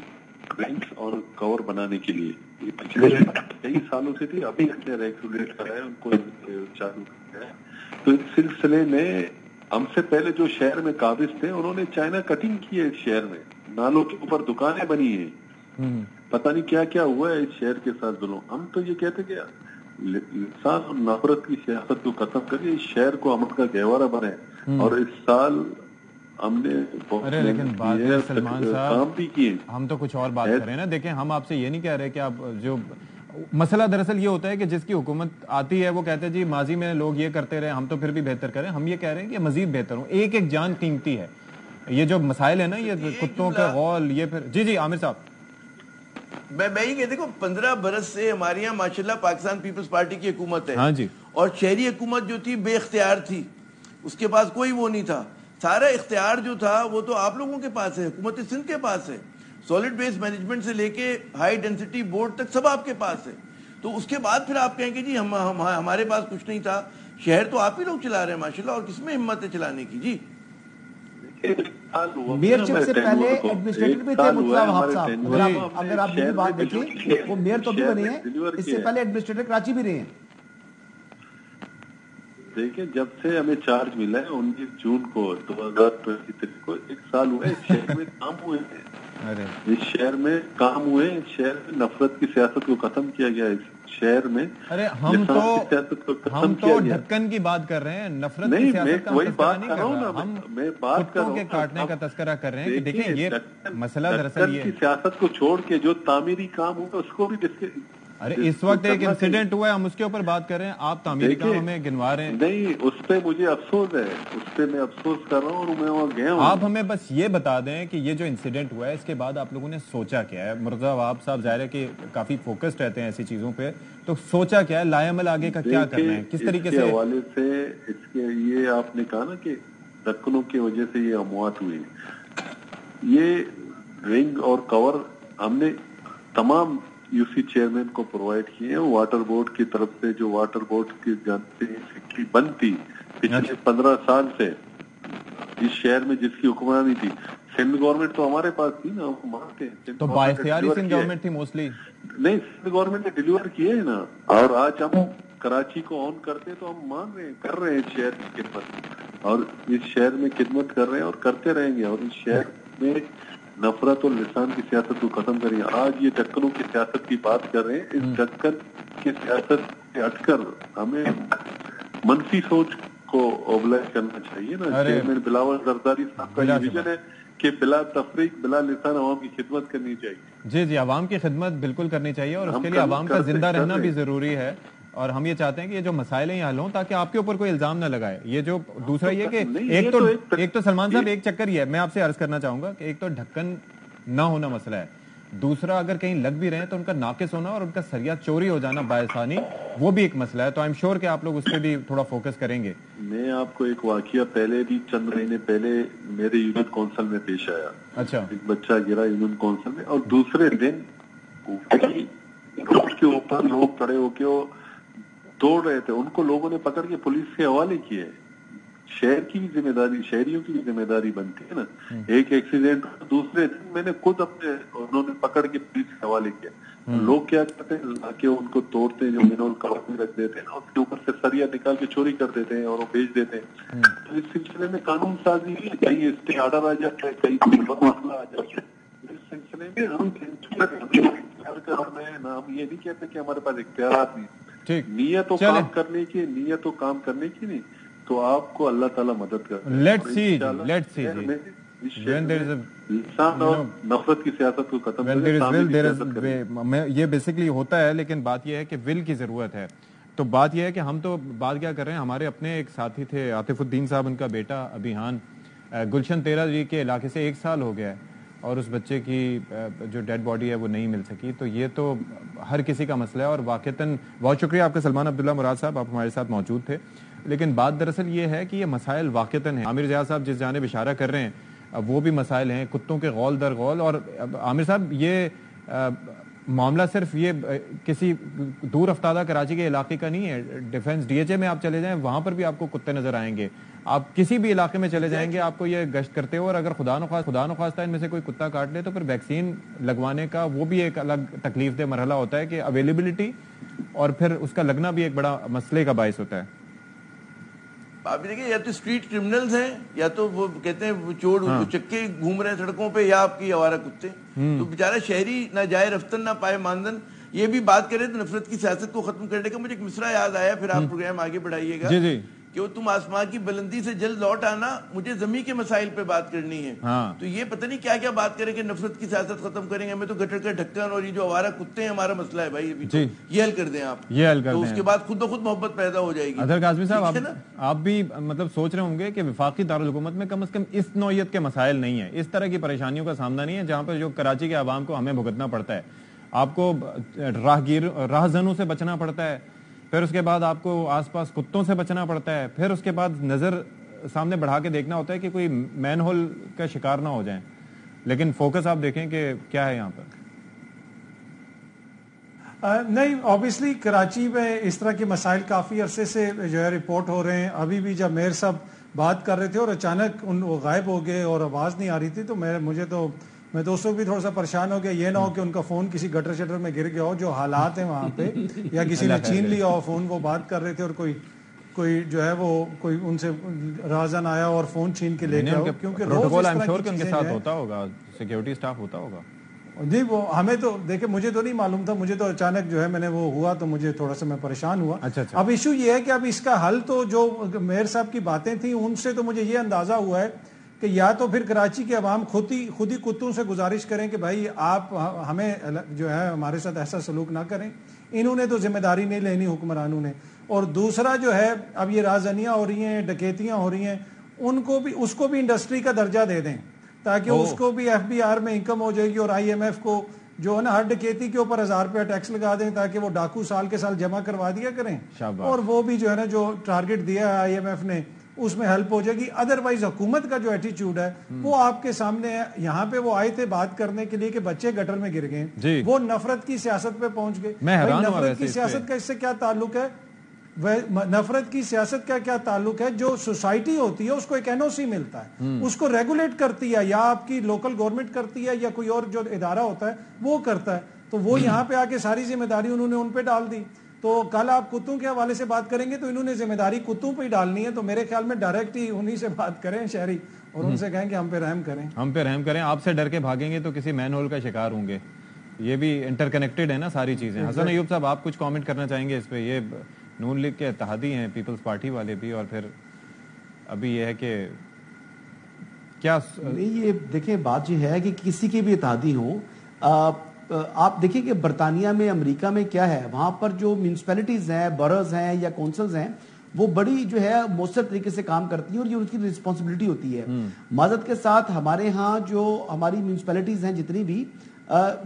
ڈرنکس اور کور بنانے کے لیے, یہ پچھلے کئی سالوں سے تھی, ابھی ہم نے ریگولیٹ کرا ہے, ان کو چالو کیا ہے. تو اس سلسلے میں ہم سے پہلے جو شہر میں قابض تھے انہوں نے چائنا کٹنگ کی ہے اس شہر میں, نالوں کے اوپر دکانیں بنی ہیں, پتہ نہیں کیا کیا ہوا ہے اس شہر کے ساتھ ظلم. ہم تو یہ کہتے کہ انسان اور نفرت کی سیاست کو ختم کریے, اس شہر کو امن کا گہوارہ بنائے. اور اس سال ہم نے لیکن سلمان صاحب کام بھی کیے. ہم تو کچھ اور بات کر رہے ہیں نا. دیکھیں ہم آپ سے یہ نہیں کہہ رہے کہ آپ جو مسئلہ دراصل یہ ہوتا ہے کہ جس کی حکومت آتی ہے وہ کہتے ہیں جی ماضی میں لوگ یہ کرتے رہے, ہم تو پھر بھی بہتر کریں. ہم یہ کہہ رہے ہیں کہ مزید بہتر ہوں. ایک ایک جان قیمتی ہے. یہ جو مسائل ہے نا, یہ کتوں کا غول, یہ پھر جی عامر صاحب میں یہ کہ دیکھو 15 برس سے ہمارے یہاں ماشاءاللہ پاکستان پیپلز پارٹی کی حکومت ہے. ہاں جی. اور شہری حکومت جو تھی بے اختیار تھی, اس کے پاس کوئی وہ نہیں تھا. سارا اختیار جو تھا وہ تو آپ لوگوں کے پاس ہے, حکومت سندھ کے پاس ہے. سالڈ ویسٹ مینجمنٹ سے لے کے ہائی ڈینسٹی بورڈ تک سب آپ کے پاس ہے. تو اس کے بعد پھر آپ کہیں گے جی ہمارے پاس کچھ نہیں تھا. شہر تو آپ ہی لوگ چلا رہے ہیں ماشاءاللہ, اور کس میں ہمت ہے چلانے کی. جی میئر شپ سے پہلے ایڈمنسٹریٹر بھی تھے مرتضی وہاب صاحب, اگر آپ میری بات دیکھیں وہ میئر تو بھی بنے ہیں, اس سے پہلے ایڈمنسٹریٹر کراچی بھی رہے ہیں. دیکھیں جب سے ہمیں چارج ملا ہے 19 جون کو 2023 کو, ایک سال ہوا ہے, اس شہر میں کام ہوئے ہیں. اس شہر میں کام ہوئے, اس شہر میں نفرت کی سیاست کو ختم کیا گیا. اس شہر میں ہم تو ڈھکن کی بات کر رہے ہیں, نفرت کی سیاست کا وہی بات کر رہا ہوں نا. میں بات کر رہا ہوں کے کاٹنے کا تذکرہ کر رہے ہیں کہ دیکھیں یہ مسئلہ دراصل یہ کی سیاست کو چھوڑ کے جو تعمیری کام ہوگا اس کو بھی ارے اس وقت ایک انسیڈنٹ ہوا ہے, ہم اس کے اوپر بات کر رہے ہیں, آپ تعمیری کام ہمیں گنوا رہے ہیں. نہیں, اس پہ مجھے افسوس ہے, اس پہ میں افسوس کر رہا ہوں اور میں وہاں گیا ہوں. آپ ہمیں بس یہ بتا دیں کہ یہ جو انسیڈنٹ ہوا ہے اس کے بعد آپ لوگوں نے سوچا کیا ہے. مرتضی وہاب صاحب ظاہر ہے کہ کافی فوکسڈ رہتے ہیں ایسی چیزوں پہ, تو سوچا کیا ہے, لائے عمل آگے کا کیا کرنا ہے, کس طریقے سے حوالے سے اس کے یہ آپ نے کہا نا کہ دکنوں کی وجہ سے یہ اموات ہوئی. یہ رنگ اور کور ہم نے تمام یو سی چیئرمین کو پرووائڈ کیے ہیں. واٹر بورڈ کی طرف سے جو واٹر بورڈ کی جانتے ہیں فیکٹری بند تھی پچھلے 15 سال سے اس شہر میں, جس کی حکمرانی تھی سندھ گورنمنٹ تو ہمارے پاس تھی نا, ہم مانتے ہیں. تو بااختیاری سندھ گورنمنٹ تھی موسٹلی. نہیں, سندھ گورنمنٹ نے ڈیلیور کیے ہیں نا, اور آج ہم کراچی کو آن کرتے تو ہم مان رہے ہیں, کر رہے ہیں شہر کی خدمت, اور اس شہر میں خدمت کر رہے ہیں اور کرتے رہیں گے. اور اس شہر میں نفرت اور لسان کی سیاست کو ختم کریں. آج یہ ڈکنوں کی سیاست کی بات کر رہے ہیں, اس ڈکن کی سیاست سے ہٹ کر ہمیں منفی سوچ کو اوبلائز کرنا چاہیے نا. چیئرمین بلاول زرداری صاحب کا یہ ویژن ہے کہ بلا تفریق بلا لسان عوام کی خدمت کرنی چاہیے. جی عوام کی خدمت بالکل کرنی چاہیے اور اس کے لیے عوام کا زندہ رہنا بھی ضروری ہے. اور ہم یہ چاہتے ہیں کہ یہ جو مسائل ہیں یہ حل ہوں تاکہ آپ کے اوپر کوئی الزام نہ لگائے. یہ جو دوسرا یہ کہ ایک تو سلمان صاحب ایک چکر یہ ہے, میں آپ سے عرض کرنا چاہوں گا کہ ایک تو ڈھکن نہ ہونا مسئلہ ہے, دوسرا اگر کہیں لگ بھی رہے ہیں تو ان کا ناقص ہونا اور ان کا سریا چوری ہو جانا باعثانی وہ بھی ایک مسئلہ ہے. تو آئی ایم شیور کہ آپ لوگ اس پہ بھی تھوڑا فوکس کریں گے. میں آپ کو ایک واقعہ پہلے بھی چند مہینے پہلے میرے یونین کونسل میں پیش آیا. اچھا. ایک بچہ گرا یونین کونسل میں اور دوسرے دن روڈ کے اوپر لوگ کھڑے ہو کے دوڑ رہے تھے, ان کو لوگوں نے پکڑ کے پولیس کے حوالے کیے. شہر کی بھی ذمہ داری, شہریوں کی بھی ذمہ داری بنتی ہے نا. ایک ایکسیڈنٹ دوسرے دن میں نے خود انہوں نے پکڑ کے پولیس کے حوالے کیا. لوگ کیا کرتے ہیں, لا کے ان کو توڑتے ہیں, جو مینول کور میں رکھ دیتے ہیں, اس کے اوپر سے سریا نکال کے چوری کر دیتے ہیں اور وہ بیچ دیتے ہیں. تو اس سلسلے میں قانون سازی ہے, کہیں اسٹے آرڈر آ جاتا ہے, کہیں مسئلہ آ جاتا ہے. اس سلسلے میں ہم یہ نہیں کہتے کہ ہمارے پاس اختیارات نہیں, نیت و کام کرنے کی, نیت و کام کرنے کی نہیں, تو آپ کو اللہ تعالیٰ مدد کرتا ہے. لیٹس سی نفرت کی سیاست کو ختم کریں. یہ بیسکلی ہوتا ہے, لیکن بات یہ ہے کہ ول کی ضرورت ہے. تو بات یہ ہے کہ ہم تو بات کیا کر رہے ہیں, ہمارے اپنے ایک ساتھی تھے عاطف الدین صاحب, ان کا بیٹا ابھیان گلشن 13 جی کے علاقے سے 1 سال ہو گیا ہے اور اس بچے کی جو ڈیڈ باڈی ہے وہ نہیں مل سکی. تو یہ تو ہر کسی کا مسئلہ ہے اور واقعتاً بہت شکریہ آپ کا سلمان عبداللہ مراد صاحب, آپ ہمارے ساتھ موجود تھے. لیکن بات دراصل یہ ہے کہ یہ مسائل واقعتاً ہیں. عامر ضیاء صاحب جس جانب اشارہ کر رہے ہیں وہ بھی مسائل ہیں, کتوں کے غول در غول. اور عامر صاحب یہ معاملہ صرف یہ کسی دور افتادہ کراچی کے علاقے کا نہیں ہے. ڈیفنس ڈی ایچ اے میں آپ چلے جائیں, وہاں پر بھی آپ کو کتے نظر آئیں گے. آپ کسی بھی علاقے میں چلے جائیں گے آپ کو یہ گشت کرتے ہو, اور اگر خدا نخواستہ ان میں سے کوئی کتا کاٹ لے تو پھر ویکسین لگوانے کا وہ بھی ایک الگ تکلیف دہ مرحلہ ہوتا ہے کہ اویلیبلٹی اور پھر اس کا لگنا بھی ایک بڑا مسئلے کا باعث ہوتا ہے. آپ دیکھیں, یا تو اسٹریٹ کرمنلز ہیں, یا تو وہ کہتے ہیں وہ چور چکے گھوم رہے ہیں سڑکوں پہ, یا آپ کی آوارہ کتے. تو بیچارہ شہری نہ جائے رفتن نہ پائے ماندن. یہ بھی بات کریں تو نفرت کی سیاست کو ختم کرنے کا مجھے ایک مصرع یاد آیا, پھر آپ پروگرام آگے بڑھائیے گا, کہ وہ تم آسمان کی بلندی سے جلد لوٹ آنا, مجھے زمین کے مسائل پہ بات کرنی ہے. تو یہ پتہ نہیں کیا کیا بات کریں کہ نفرت کی سیاست ختم کریں گے, ہمیں تو گٹر کا ڈھکن اور یہ جو آوارہ کتے ہیں ہمارا مسئلہ ہے بھائی, یہ حل کر دیں آپ, تو اس کے بعد خود بخود محبت پیدا ہو جائے گی. اظہر قاسمی صاحب, آپ بھی مطلب سوچ رہے ہوں گے کہ وفاقی دارالحکومت میں کم از کم اس نوعیت کے مسائل نہیں ہیں, اس طرح کی پریشانیوں کا سامنا نہیں ہے جہاں پر جو کراچی کے عوام کو ہمیں بھگتنا پڑتا ہے. آپ کو راہزنوں سے بچنا پڑتا ہے, پھر اس کے بعد آپ کو آس پاس کتوں سے بچنا پڑتا ہے, پھر اس کے بعد نظر سامنے بڑھا کے دیکھنا ہوتا ہے کہ کوئی مین ہول کا شکار نہ ہو جائیں. لیکن فوکس آپ دیکھیں کہ کیا ہے یہاں پر. نہیں, آبویسلی کراچی میں اس طرح کے مسائل کافی عرصے سے جو ہے رپورٹ ہو رہے ہیں. ابھی بھی جب میئر صاحب بات کر رہے تھے اور اچانک وہ غائب ہو گئے اور آواز نہیں آ رہی تھی, تو میں دوستوں بھی تھوڑا سا پریشان ہو گیا. یہ نہ ہو کہ ان کا فون کسی گٹر شٹر میں گر گیا ہو, جو حالات ہیں وہاں پہ, یا کسی نے چھین لیا ہو فون, وہ بات کر رہے تھے اور کوئی جو ہے وہ کوئی ان سے رازن آیا اور فون چھین کے لے گیا. کیونکہ پروٹوکول آئی ایم شیور کہ ان کے ساتھ ہوتا ہوگا, سیکیورٹی سٹاف ہوتا ہوگا. جی, وہ ہمیں تو دیکھیں, مجھے تو نہیں معلوم تھا, مجھے تو اچانک جو ہے میں نے وہ ہوا تو مجھے تھوڑا سا میں پریشان ہوا. اب ایشو یہ ہے کہ اب اس کا حل تو جو میئر صاحب کی باتیں تھیں ان سے تو مجھے یہ اندازہ ہوا ہے کہ یا تو پھر کراچی کے عوام خود ہی کتوں سے گزارش کریں کہ بھائی آپ ہمیں جو ہے ہمارے ساتھ ایسا سلوک نہ کریں. انہوں نے تو ذمہ داری نہیں لینی حکمرانوں نے. اور دوسرا جو ہے, اب یہ رازنیاں ہو رہی ہیں, ڈکیتیاں ہو رہی ہیں, اس کو بھی انڈسٹری کا درجہ دے دیں تاکہ اس کو بھی ایف بی آر میں انکم ہو جائے گی, اور آئی ایم ایف کو جو ہے نا ہر ڈکیتی کے اوپر 1000 روپیہ ٹیکس لگا دیں تاکہ وہ ڈاکو سال کے سال جمع کروا دیا کریں, اور وہ بھی جو ہے نا جو ٹارگٹ دیا ہے آئی ایم ایف نے اس میں ہیلپ ہو جائے گی. ادروائز حکومت کا جو ایٹیچیوڈ ہے وہ آپ کے سامنے ہے. یہاں پہ وہ آئے تھے بات کرنے کے لیے کہ بچے گٹر میں گر گئے, وہ نفرت کی سیاست پہ پہنچ گئے. نفرت کی سیاست کا اس سے کیا تعلق ہے؟ نفرت کی سیاست کا کیا تعلق ہے؟ جو سوسائٹی ہوتی ہے اس کو ایک این او سی ملتا ہے, اس کو ریگولیٹ کرتی ہے, یا آپ کی لوکل گورنمنٹ کرتی ہے یا کوئی اور جو ادارہ ہوتا ہے وہ کرتا ہے. تو وہ یہاں پہ آ کے ساری ذمہ داری انہوں نے ان پہ ڈال دی. تو کل آپ کتوں کے حوالے سے بات کریں گے تو انہوں نے ذمہ داری کتوں پہ ہی ڈالنی ہے. تو میرے خیال میں ڈائریکٹ ہی انہی سے بات کریں شہری, اور ان سے کہیں کہ ہم پہ رحم کریں. آپ سے ڈر کے بھاگیں گے تو کسی مین ہول کا شکار ہوں گے. یہ بھی انٹر کنیکٹڈ ہے نا ساری چیزیں. حسن ایوب صاحب, آپ کچھ کامنٹ کرنا چاہیں گے اس پہ؟ یہ نون لیگ کے اتحادی ہیں, پیپلز پارٹی والے بھی, اور پھر ابھی یہ ہے کہ کیا نہیں، یہ دیکھیں بات یہ ہے کہ کسی کے بھی اتحادی ہوں، آپ دیکھیں کہ برطانیہ میں، امریکہ میں کیا ہے، وہاں پر جو میونسپلٹیز ہیں، برز ہیں یا کونسلز ہیں، وہ بڑی جو ہے مؤثر طریقے سے کام کرتی ہیں اور یہ ان کی رسپانسبلٹی ہوتی ہے. معذرت کے ساتھ ہمارے ہاں جو ہماری میونسپلٹیز ہیں جتنی بھی،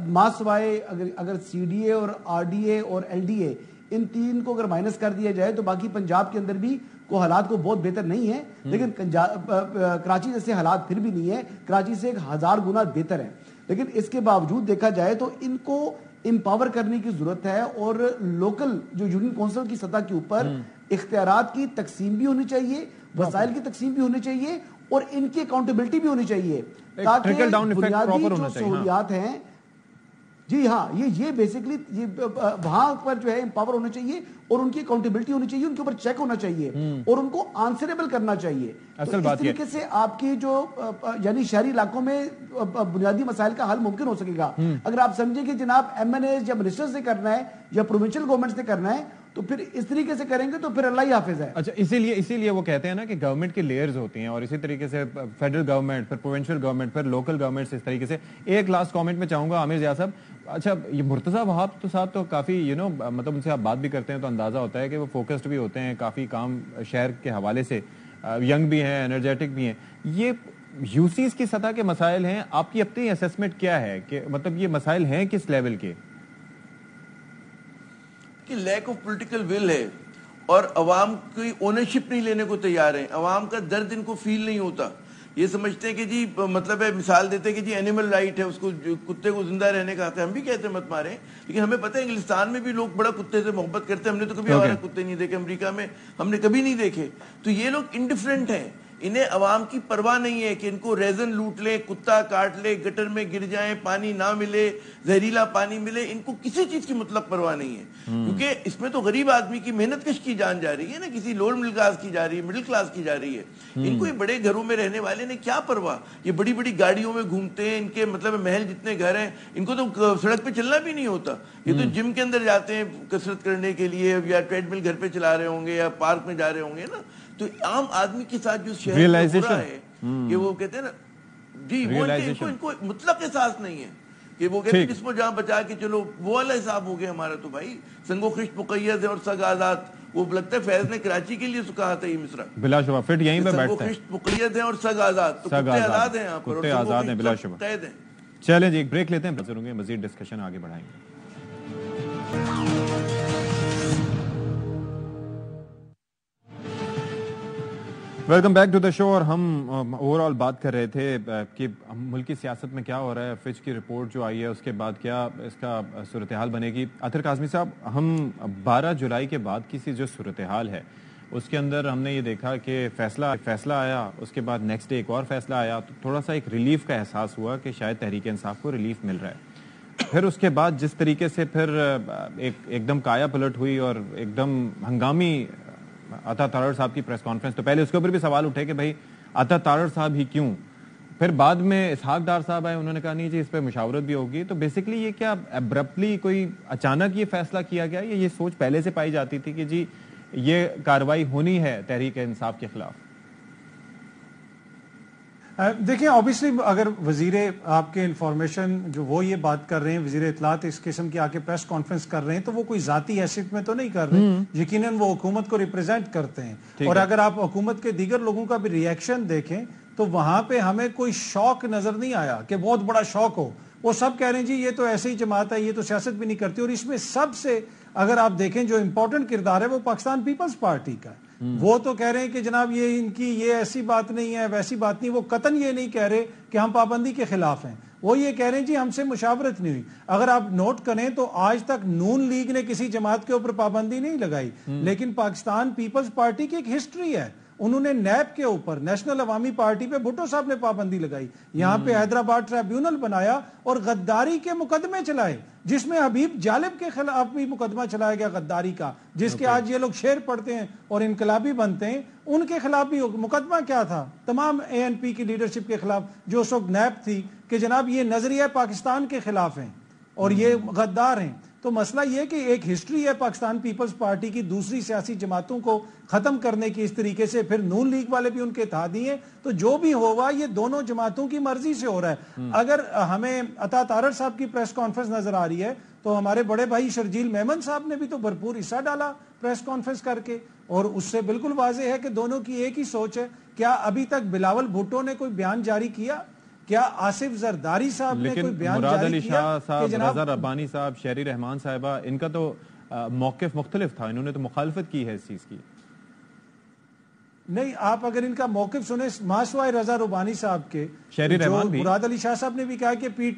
ماں سوائے اگر سی ڈی اے اور آر ڈی اے اور ایل ڈی اے ان تین کو اگر مائنس کر دیا جائے تو باقی پنجاب کے اندر بھی کو حالات کو بہت بہتر نہیں ہے، لیکن کراچی جیسے حالات پھر بھی نہیں ہے، کراچی سے 1000 گنا بہتر ہے. لیکن اس کے باوجود دیکھا جائے تو ان کو امپاور کرنے کی ضرورت ہے، اور لوکل جو یونین کونسل کی سطح کے اوپر اختیارات کی تقسیم بھی ہونی چاہیے، وسائل کی تقسیم بھی ہونی چاہیے، اور ان کی اکاؤنٹیبلٹی بھی ہونی چاہیے، تاکہ بنیادی جو سہولیات ہیں، جی ہاں، یہ بیسکلی وہاں پر جو ہے امپاور ہونا چاہیے اور ان کی اکاؤنٹیبلٹی ہونی چاہیے، ان کے اوپر چیک ہونا چاہیے اور ان کو آنسریبل کرنا چاہیے. اصل بات اس طریقے سے آپ کی جو یعنی شہری علاقوں میں بنیادی مسائل کا حل ممکن ہو سکے گا. اگر آپ سمجھیں کہ جناب ایم این ایز یا منسٹر سے کرنا ہے یا پروونشل گورنمنٹ سے کرنا ہے تو پھر اس طریقے سے کریں گے تو پھر اللہ ہی حافظ ہے. اچھا، اسی لیے وہ کہتے ہیں نا کہ گورنمنٹ کی لیئرز ہوتی ہیں، اور اسی طریقے سے فیڈرل گورنمنٹ، پھر پروونشل گورنمنٹ، پھر لوکل گورنمنٹ. اس طریقے سے ایک لاسٹ کامنٹ میں چاہوں گا عامر ضیاء صاحب. اچھا، یہ مرتضیٰ وہاب تو صاحب تو کافی مطلب ان سے آپ بات بھی کرتے ہیں تو اندازہ ہوتا ہے کہ وہ فوکسڈ بھی ہوتے ہیں کافی کام شہر کے حوالے سے، ینگ بھی ہیں، انرجیٹک بھی ہیں. یہ یو سیز کی سطح کے مسائل ہیں، آپ کی اپنی اسیسمنٹ کیا ہے کہ مطلب یہ مسائل ہیں کس لیول کے؟ کہ لیک آف پولیٹیکل ول ہے اور عوام کی اونرشپ نہیں لینے کو تیار ہیں. عوام کا درد ان کو فیل نہیں ہوتا. یہ سمجھتے ہیں کہ جی مطلب ہے، مثال دیتے ہیں کہ جی اینیمل رائٹ ہے، اس کو کتے کو زندہ رہنے کا حق ہے. ہم بھی کہتے ہیں مت ماریں، لیکن ہمیں پتہ ہے انگلستان میں بھی لوگ بڑا کتے سے محبت کرتے ہیں. ہم نے تو کبھی ہمارا کتے نہیں دیکھے، امریکہ میں ہم نے کبھی نہیں دیکھے. تو یہ لوگ انڈیفرنٹ ہیں، انہیں عوام کی پرواہ نہیں ہے کہ ان کو ریزن لوٹ لے، کتا کاٹ لے، گٹر میں گر جائیں، پانی نہ ملے، زہریلا پانی ملے، ان کو کسی چیز کی مطلب پرواہ نہیں ہے. کیونکہ اس میں تو غریب آدمی کی محنت کش کی جان جا رہی ہے نا، کسی لوور مڈل کلاس کی جا رہی ہے، مڈل کلاس کی جا رہی ہے. ان کو یہ بڑے گھروں میں رہنے والے نے کیا پرواہ؟ یہ بڑی بڑی گاڑیوں میں گھومتے ہیں، ان کے مطلب محل جتنے گھر ہیں، ان کو تو سڑک پہ چلنا بھی نہیں ہوتا. یہ تو جم کے اندر جاتے ہیں کسرت کرنے کے لیے، یا ٹریڈ مل گھر پہ چلا رہے ہوں گے یا پارک میں جا رہے ہوں گے نا. تو عام آدمی کے ساتھ جو شہر میں ہو رہا ہے کہ وہ کہتے ہیں نا جی، وہ ان کو مطلق احساس نہیں ہے کہ وہ کہتے ہیں جس کو جہاں بچا کے چلو، وہ والا حساب ہو گیا ہمارا. تو بھائی سنگ و خشت مقید ہے اور سگ آزاد، وہ لگتا ہے فیض نے کراچی کے لیے کہا تھا یہ مصرع، بلا شبہ فٹ یہیں پہ بیٹھتا ہے. سنگ و خشت مقید ہے اور سگ آزاد، تو کتے آزاد ہیں یہاں پر، کتے آزاد ہیں بلا شبہ. قید ہیں. چلیں جی ایک بریک لیتے ہیں، بچوں گے مزید ڈسکشن آگے بڑھائیں گے. ویلکم بیک ٹو دا شو. اور ہم اوور آل بات کر رہے تھے کہ ملکی سیاست میں کیا ہو رہا ہے، فچ کی رپورٹ جو آئی ہے اس کے بعد کیا اس کا صورتحال بنے گی. اطہر کاظمی صاحب، ہم 12 جولائی کے بعد کی سی جو صورتحال ہے اس کے اندر ہم نے یہ دیکھا کہ فیصلہ آیا، اس کے بعد نیکسٹ ڈے ایک اور فیصلہ آیا، تو تھوڑا سا ایک ریلیف کا احساس ہوا کہ شاید تحریک انصاف کو ریلیف مل رہا ہے. پھر اس کے بعد جس طریقے سے پھر ایک دم کایا پلٹ ہوئی اور ایک دم ہنگامی عطا تارڑ صاحب کی پریس کانفرنس، تو پہلے اس کے اوپر بھی سوال اٹھے کہ بھائی عطا تارڑ صاحب ہی کیوں. پھر بعد میں اسحاق ڈار صاحب آئے، انہوں نے کہا نہیں جی اس پہ مشاورت بھی ہوگی. تو بیسکلی یہ کیا ابرپٹلی کوئی اچانک یہ فیصلہ کیا گیا، یہ سوچ پہلے سے پائی جاتی تھی کہ جی یہ کاروائی ہونی ہے تحریک انصاف کے خلاف؟ دیکھیں اوبیسلی اگر وزیر آپ کے انفارمیشن جو وہ یہ بات کر رہے ہیں، وزیر اطلاعات اس قسم کی آ کے پریس کانفرنس کر رہے ہیں، تو وہ کوئی ذاتی حیثیت میں تو نہیں کر رہے، یقیناً وہ حکومت کو ریپرزینٹ کرتے ہیں. اور اگر آپ حکومت کے دیگر لوگوں کا بھی ریئیکشن دیکھیں تو وہاں پہ ہمیں کوئی شوق نظر نہیں آیا کہ بہت بڑا شوق ہو. وہ سب کہہ رہے ہیں جی یہ تو ایسے ہی جماعت ہے، یہ تو سیاست بھی نہیں کرتی. اور اس میں سب سے اگر آپ دیکھیں جو امپورٹنٹ کردار ہے وہ پاکستان پیپلز پارٹی کا ہے. وہ تو کہہ رہے ہیں کہ جناب یہ ان کی یہ ایسی بات نہیں ہے، ویسی بات نہیں. وہ قطعاً یہ نہیں کہہ رہے کہ ہم پابندی کے خلاف ہیں، وہ یہ کہہ رہے ہیں جی ہم سے مشاورت نہیں ہوئی. اگر آپ نوٹ کریں تو آج تک نون لیگ نے کسی جماعت کے اوپر پابندی نہیں لگائی، لیکن پاکستان پیپلز پارٹی کی ایک ہسٹری ہے. انہوں نے نیب کے اوپر، نیشنل عوامی پارٹی پہ بھٹو صاحب نے پابندی لگائی، یہاں پہ حیدرآباد ٹریبیونل بنایا اور غداری کے مقدمے چلائے، جس میں حبیب جالب کے خلاف بھی مقدمہ چلایا گیا غداری کا، جس کے آج یہ لوگ شعر پڑھتے ہیں اور انقلابی بنتے ہیں. ان کے خلاف بھی مقدمہ کیا تھا تمام اے این پی کی لیڈرشپ کے خلاف جو اس وقت نیب تھی، کہ جناب یہ نظریہ پاکستان کے خلاف ہیں اور یہ غدار ہیں. تو مسئلہ یہ کہ ایک ہسٹری ہے پاکستان پیپلز پارٹی کی دوسری سیاسی جماعتوں کو ختم کرنے کی اس طریقے سے، پھر نون لیگ والے بھی ان کے اتحادی ہیں، تو جو بھی ہوگا یہ دونوں جماعتوں کی مرضی سے ہو رہا ہے۔ اگر ہمیں عطا تارڑ صاحب کی پریس کانفرنس نظر آ رہی ہے تو ہمارے بڑے بھائی شرجیل میمن صاحب نے بھی تو بھرپور حصہ ڈالا پریس کانفرنس کر کے، اور اس سے بالکل واضح ہے کہ دونوں کی ایک ہی سوچ ہے۔ کیا ابھی تک بلاول بھٹو نے کوئی بیان جاری کیا؟ کیا آصف زرداری صاحب نے کوئی بیان مراد جاری علی کیا؟ شاہ صاحب، رضا ربانی صاحب، شہری رحمان صاحبہ، ان کا تو موقف مختلف تھا، انہوں نے تو مخالفت کی ہے اس چیز کی۔ نہیں، آپ اگر ان کا موقف سنیں ماسوائے رضا ربانی صاحب کے، شہری رحمان بھی، مراد علی شاہ صاحب نے بھی کہا کہ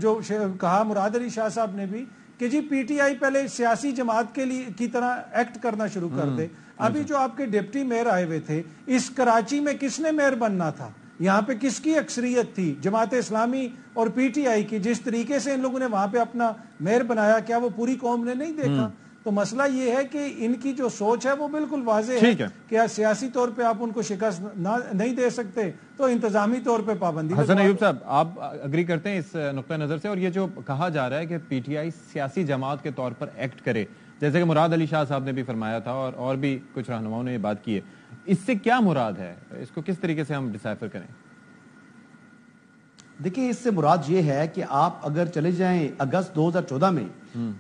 جو کہا مراد علی شاہ صاحب نے بھی کہ جی پی ٹی آئی پہلے سیاسی جماعت کے لیے کی طرح ایکٹ کرنا شروع کر دے۔ ابھی جو آپ کے ڈپٹی میئر آئے ہوئے تھے، اس کراچی میں کس نے میئر بننا تھا؟ یہاں پہ کس کی اکثریت تھی؟ جماعت اسلامی اور پی ٹی آئی کی۔ جس طریقے سے ان لوگوں نے وہاں پہ اپنا میئر بنایا، کیا وہ پوری قوم نے نہیں دیکھا؟ تو مسئلہ یہ ہے کہ ان کی جو سوچ ہے وہ بالکل واضح ہے کہ سیاسی طور پہ آپ ان کو شکست نہیں دے سکتے تو انتظامی طور پہ پابندی۔ حسن ایوب صاحب، آپ اگری کرتے ہیں اس نقطہ نظر سے؟ اور یہ جو کہا جا رہا ہے کہ پی ٹی آئی سیاسی جماعت کے طور پر ایکٹ کرے، جیسے کہ مراد علی شاہ صاحب نے بھی فرمایا تھا اور بھی کچھ رہنماؤں نے یہ بات کی ہے، اس سے کیا مراد ہے؟ اس کو کس طریقے سے ہم ڈسائفر کریں؟ دیکھیں، اس سے مراد یہ ہے کہ آپ اگر چلے جائیں اگست 2014 میں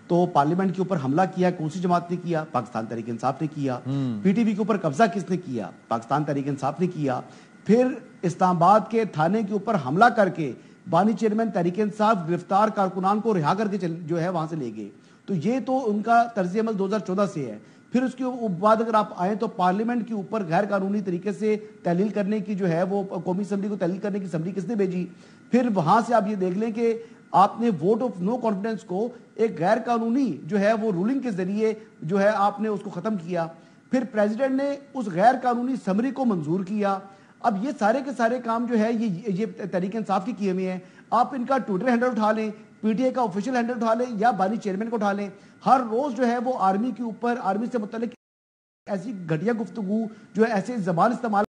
تو پارلیمنٹ کے اوپر حملہ کیا کون سی جماعت نے کیا؟ پاکستان تحریک انصاف نے کیا۔ پی ٹی وی کے اوپر قبضہ کس نے کیا؟ پاکستان تحریک انصاف نے کیا۔ پھر اسلام آباد کے تھانے کے اوپر حملہ کر کے بانی چیئرمین تحریک انصاف گرفتار کارکنان کو رہا کر کے جو ہے وہاں سے لے گئے۔ تو یہ تو ان کا طرز عمل 2014 سے ہے۔ پھر اس کے بعد اگر آپ آئیں تو پارلیمنٹ کے اوپر غیر قانونی طریقے سے تحلیل کرنے کی جو ہے وہ قومی اسمبلی کو تحلیل کرنے کی اسمبلی کس نے بھیجی؟ پھر وہاں سے آپ یہ دیکھ لیں کہ آپ نے ووٹ آف نو کانفیڈنس کو ایک غیر قانونی جو ہے وہ رولنگ کے ذریعے جو ہے آپ نے اس کو ختم کیا۔ پھر پریزیڈنٹ نے اس غیر قانونی سمری کو منظور کیا۔ اب یہ سارے کے سارے کام جو ہے یہ تحریک انصاف کی کیے ہوئے ہیں۔ آپ ان کا ٹویٹر ہینڈل اٹھا لیں، پی ٹی آئی کا آفیشیل ہینڈل اٹھا لیں یا بانی چیئرمین کو اٹھا لیں، ہر روز جو ہے وہ آرمی کے اوپر، آرمی سے متعلق ایسی گھٹیا گفتگو جو ہے ایسے زبان استعمال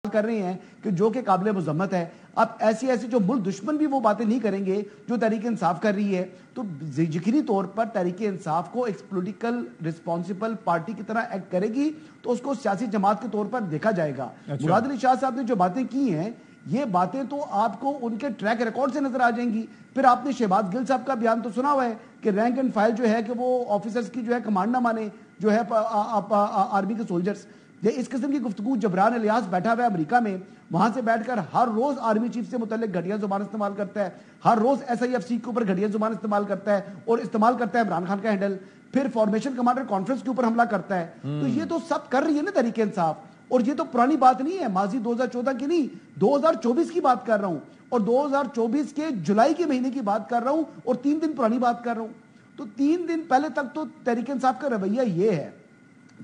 کر رہے ہیں کہ جو کہ قابل مذمت ہے۔ اب ایسی جو ملک دشمن بھی وہ باتیں نہیں کریں گے جو تحریک انصاف کر رہی ہے، تو یقینی طور پر تحریک انصاف کو ایک پولیٹیکل رسپانسبل پارٹی کی طرح ایکٹ کرے گی تو اس کو سیاسی جماعت کے طور پر دیکھا جائے گا۔ مراد علی شاہ صاحب نے جو باتیں کی ہیں، یہ باتیں تو آپ کو ان کے ٹریک ریکارڈ سے نظر آ جائیں گی۔ پھر آپ نے شہباز گل صاحب کا بیان تو سنا ہوا ہے کہ رینک اینڈ فائل جو ہے کہ وہ آفیسرز کی جو ہے کمانڈ نہ مانے جو ہے آرمی کے سولجرز۔ اس قسم کی گفتگو جبران الیاس بیٹھا ہوا ہے امریکہ میں، وہاں سے بیٹھ کر ہر روز آرمی چیف سے متعلق گھٹیا زبان استعمال کرتا ہے، ہر روز ایس آئی ایف سی کے اوپر گھٹیا زبان استعمال کرتا ہے اور استعمال کرتا ہے عمران خان کا ہینڈل، پھر فارمیشن کمانڈر کانفرنس کے اوپر حملہ کرتا ہے۔ تو یہ تو سب کر رہی ہے نا تحریک انصاف، اور یہ تو پرانی بات نہیں ہے، ماضی 2014 کی نہیں، 2024 کی بات کر رہا ہوں، اور 2024 کے جولائی کے مہینے کی بات کر رہا ہوں، اور 3 دن پرانی بات کر رہا ہوں۔ تو 3 دن پہلے تک تو تحریک انصاف کا رویہ یہ ہے۔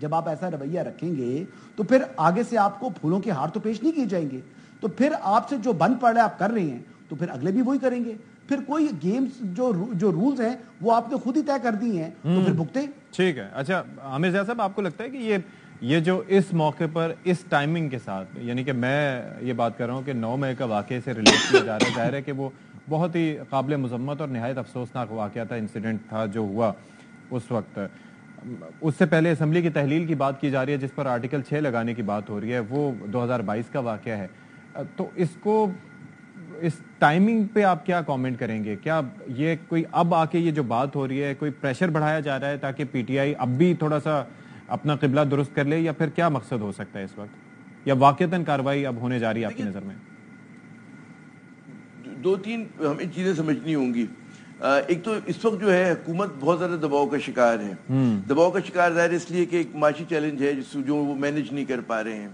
جب آپ ایسا رویہ رکھیں گے تو پھر آگے سے آپ کو پھولوں کے ہار تو پیش نہیں کیے جائیں گے، تو پھر آپ سے جو بند پڑ رہا ہے آپ کر رہے ہیں تو پھر اگلے بھی وہی کریں گے۔ پھر کوئی گیمز جو رولز ہیں وہ آپ نے خود ہی طے کر دی ہیں تو پھر بھگتے۔ ٹھیک ہے، اچھا عامر ضیاء صاحب، آپ کو لگتا ہے کہ یہ جو اس موقع پر اس ٹائمنگ کے ساتھ، یعنی کہ میں یہ بات کر رہا ہوں کہ 9 مئی کا واقعے سے ریلیٹ کیا جا رہا ہے، ظاہر ہے کہ وہ بہت ہی قابل مذمت اور نہایت افسوسناک واقعہ تھا، انسیڈنٹ تھا جو ہوا اس وقت۔ اس سے پہلے اسمبلی کی تحلیل کی بات کی جا رہی ہے جس پر آرٹیکل 6 لگانے کی بات ہو رہی ہے، وہ 2022 کا واقعہ ہے۔ تو اس ٹائمنگ پہ آپ کیا کامنٹ کریں گے؟ کیا یہ کوئی اب آ کے یہ جو بات ہو رہی ہے کوئی پریشر بڑھایا جا رہا ہے تاکہ پی ٹی آئی اب بھی تھوڑا سا اپنا قبلہ درست کر لے، یا پھر کیا مقصد ہو سکتا ہے اس وقت، یا واقعتاً کارروائی اب ہونے جا رہی ہے آپ کی نظر میں؟ 2-3 ہمیں چیزیں سمجھنی ہوں گی۔ ایک تو اس وقت جو ہے حکومت بہت زیادہ دباؤ کا شکار ہے۔ دباؤ کا شکار ظاہر اس لیے کہ ایک معاشی چیلنج ہے جو وہ مینج نہیں کر پا رہے ہیں۔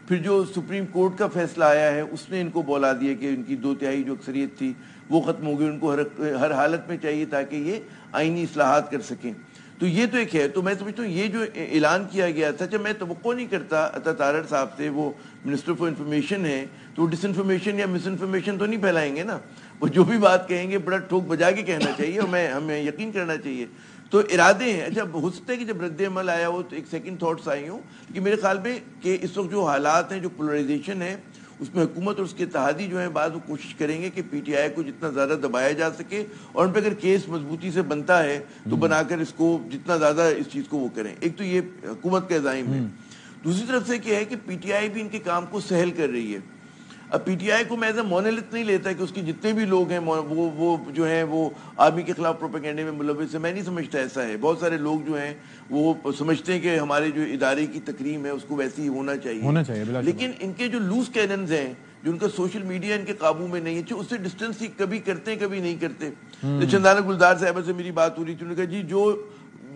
پھر جو سپریم کورٹ کا فیصلہ آیا ہے اس نے ان کو بولا دیا کہ ان کی 2/3 جو اکثریت تھی وہ ختم ہو گئی، ان کو ہر حالت میں چاہیے تاکہ یہ آئینی اصلاحات کر سکیں۔ تو یہ تو ایک ہے۔ تو میں سمجھتا ہوں یہ جو اعلان کیا گیا تھا، جب میں توقع نہیں کرتا عطا تارڑ صاحب سے، وہ منسٹر فار انفارمیشن ہے، تو ڈس انفارمیشن یا مس انفارمیشن تو نہیں پھیلائیں گے نا، وہ جو بھی بات کہیں گے بڑا ٹھوک بجا کے کہنا چاہیے، اور ہمیں یقین کرنا چاہیے۔ تو ارادے ہیں۔ اچھا ہو سکتا ہے کہ جب رد عمل آیا ہو تو ایک سیکنڈ تھاٹس آئی ہوں، کہ میرے خیال میں کہ اس وقت جو حالات ہیں، جو پولرائزیشن ہے، اس میں حکومت اور اس کے اتحادی جو ہیں بعض وہ کوشش کریں گے کہ پی ٹی آئی کو جتنا زیادہ دبایا جا سکے اور ان پہ اگر کیس مضبوطی سے بنتا ہے تو بنا کر اس کو جتنا زیادہ اس چیز کو وہ کریں. ایک تو یہ حکومت کا عزائم ہے. دوسری طرف سے کیا ہے کہ پی ٹی آئی بھی ان کے کام کو سہل کر رہی ہے. اب پی ٹی آئی کو میں ایز اے مونولتھ نہیں لیتا کہ اس کے جتنے بھی لوگ ہیں وہ جو ہیں وہ آرمی کے خلاف پروپیگنڈے میں ملوث ہے. میں نہیں سمجھتا ایسا ہے. بہت سارے لوگ جو ہیں وہ سمجھتے ہیں کہ ہمارے جو ادارے کی تکریم ہے اس کو ویسے ہی ہونا چاہیے. لیکن ان کے جو لوز کیننز ہیں, جو ان کا سوشل میڈیا ان کے قابو میں نہیں ہے, اس سے ڈسٹینس کبھی کرتے ہیں کبھی نہیں کرتے. چندانہ گلزار صاحبہ سے میری بات ہو رہی تھی, انہوں نے کہا جی جو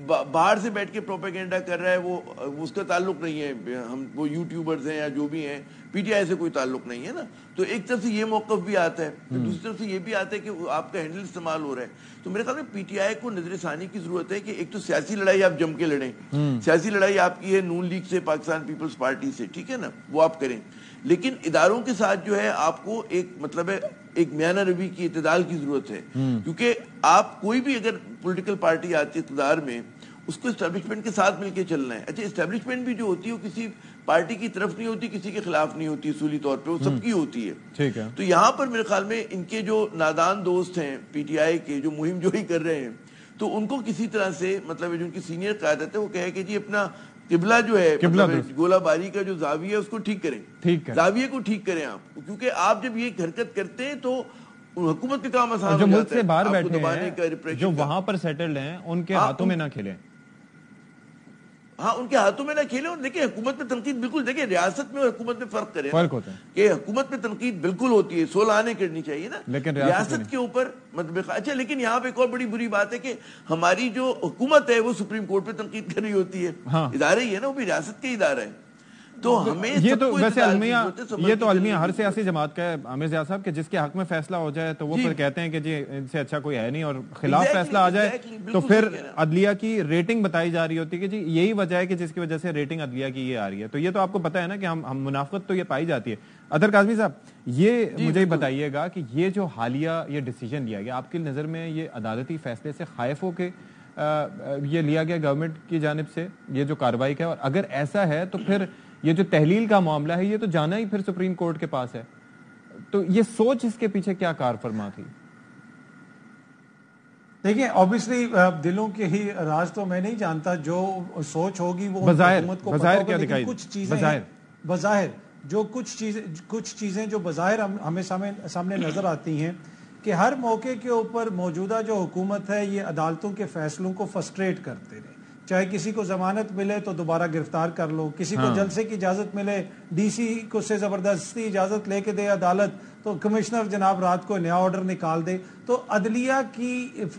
باہر سے بیٹھ کے پروپیگنڈا کر رہا ہے وہ اس کا تعلق نہیں ہے, ہم وہ یوٹیوبرز ہیں یا جو بھی ہیں, پی ٹی آئی سے کوئی تعلق نہیں ہے نا. تو ایک طرف سے یہ موقف بھی آتا ہے, دوسری طرف سے یہ بھی آتا ہے کہ آپ کا ہینڈل استعمال ہو رہا ہے. تو میرے خیال میں پی ٹی آئی کو نظر ثانی کی ضرورت ہے کہ ایک تو سیاسی لڑائی آپ جم کے لڑیں. سیاسی لڑائی آپ کی ہے نون لیگ سے, پاکستان پیپلز پارٹی سے, ٹھیک ہے نا, وہ آپ کریں. لیکن اداروں کے ساتھ جو ہے آپ کو ایک مطلب ہے ایک میانہ روی کی اعتدال کی ضرورت ہے. کیونکہ آپ کوئی بھی اگر پولیٹیکل پارٹی آتی ہے اقتدار میں, اس کو اسٹیبلشمنٹ کے ساتھ مل کے چلنا ہے. اچھا, اسٹیبلشمنٹ بھی جو ہوتی ہے وہ کسی پارٹی کی طرف نہیں ہوتی, کسی کے خلاف نہیں ہوتی, اصولی طور پہ وہ سب کی ہوتی ہے. ٹھیک ہے. تو یہاں پر میرے خیال میں ان کے جو نادان دوست ہیں پی ٹی آئی کے, جو مہم جوئی کر رہے ہیں, تو ان کو کسی طرح سے مطلب جو ان کی سینئر قیادت ہے وہ کہے کہ جی اپنا قبلہ جو ہے گولہ باری کا جو زاویہ ہے اس کو ٹھیک کریں, زاویے کو ٹھیک کریں آپ. کیونکہ آپ جب یہ حرکت کرتے ہیں تو حکومت کے کام آسان ہو جاتا ہے. جو ملک سے باہر بیٹھے ہیں, جو وہاں پر سیٹلڈ ہیں, ان کے ہاتھوں میں نہ کھیلیں. ہاں, ان کے ہاتھوں میں نہ کھیلیں. اور دیکھیں حکومت میں تنقید بالکل, دیکھیں ریاست میں اور حکومت میں فرق ہوتا ہے کہ حکومت میں تنقید بالکل ہوتی ہے, صلحانہ کرنی چاہیے نا, لیکن ریاست کے اوپر مطلب. اچھا, لیکن یہاں پہ ایک اور بڑی بری بات ہے کہ ہماری جو حکومت ہے وہ سپریم کورٹ پہ تنقید کر رہی ہوتی ہے. ادارے ہی ہے نا, وہ بھی ریاست کا ادارہ ہے. تو ہمیں یہ تو ویسے المیہ ہر سیاسی جماعت کا ہے عامر زیاد صاحب, کہ جس کے حق میں فیصلہ ہو جائے تو وہ پھر کہتے ہیں کہ جی ان سے اچھا کوئی ہے نہیں, اور خلاف فیصلہ آ جائے تو پھر عدلیہ کی ریٹنگ بتائی جا رہی ہوتی ہے کہ جی یہی وجہ ہے کہ جس کی وجہ سے ریٹنگ عدلیہ کی یہ آ رہی ہے. تو یہ تو آپ کو پتا ہے نا کہ ہم منافقت تو یہ پائی جاتی ہے. اطہر کاظمی صاحب, یہ مجھے بتائیے گا کہ یہ جو حالیہ یہ ڈیسیجن لیا گیا, آپ کی نظر میں یہ عدالتی فیصلے سے خائف ہو کے یہ لیا گیا گورنمنٹ کی جانب سے یہ جو کارروائی کا ہے, اور اگر ایسا ہے تو پھر یہ جو تحلیل کا معاملہ ہے یہ تو جانا ہی پھر سپریم کورٹ کے پاس ہے, تو یہ سوچ اس کے پیچھے کیا کار فرما تھی؟ دیکھیں اوبیسلی دلوں کے ہی راز تو میں نہیں جانتا, جو سوچ ہوگی وہ حکومت کو پتہ ہوگا. لیکن کچھ چیزیں بظاہر جو کچھ چیزیں جو بظاہر ہمیں سامنے نظر آتی ہیں کہ ہر موقع کے اوپر موجودہ جو حکومت ہے یہ عدالتوں کے فیصلوں کو فرسٹریٹ کرتے رہے. چاہے کسی کو ضمانت ملے تو دوبارہ گرفتار کر لو, کسی کو جلسے کی اجازت ملے, ڈی سی کو سے زبردستی اجازت لے کے دے عدالت تو کمشنر جناب رات کو نیا آرڈر نکال دے. تو عدلیہ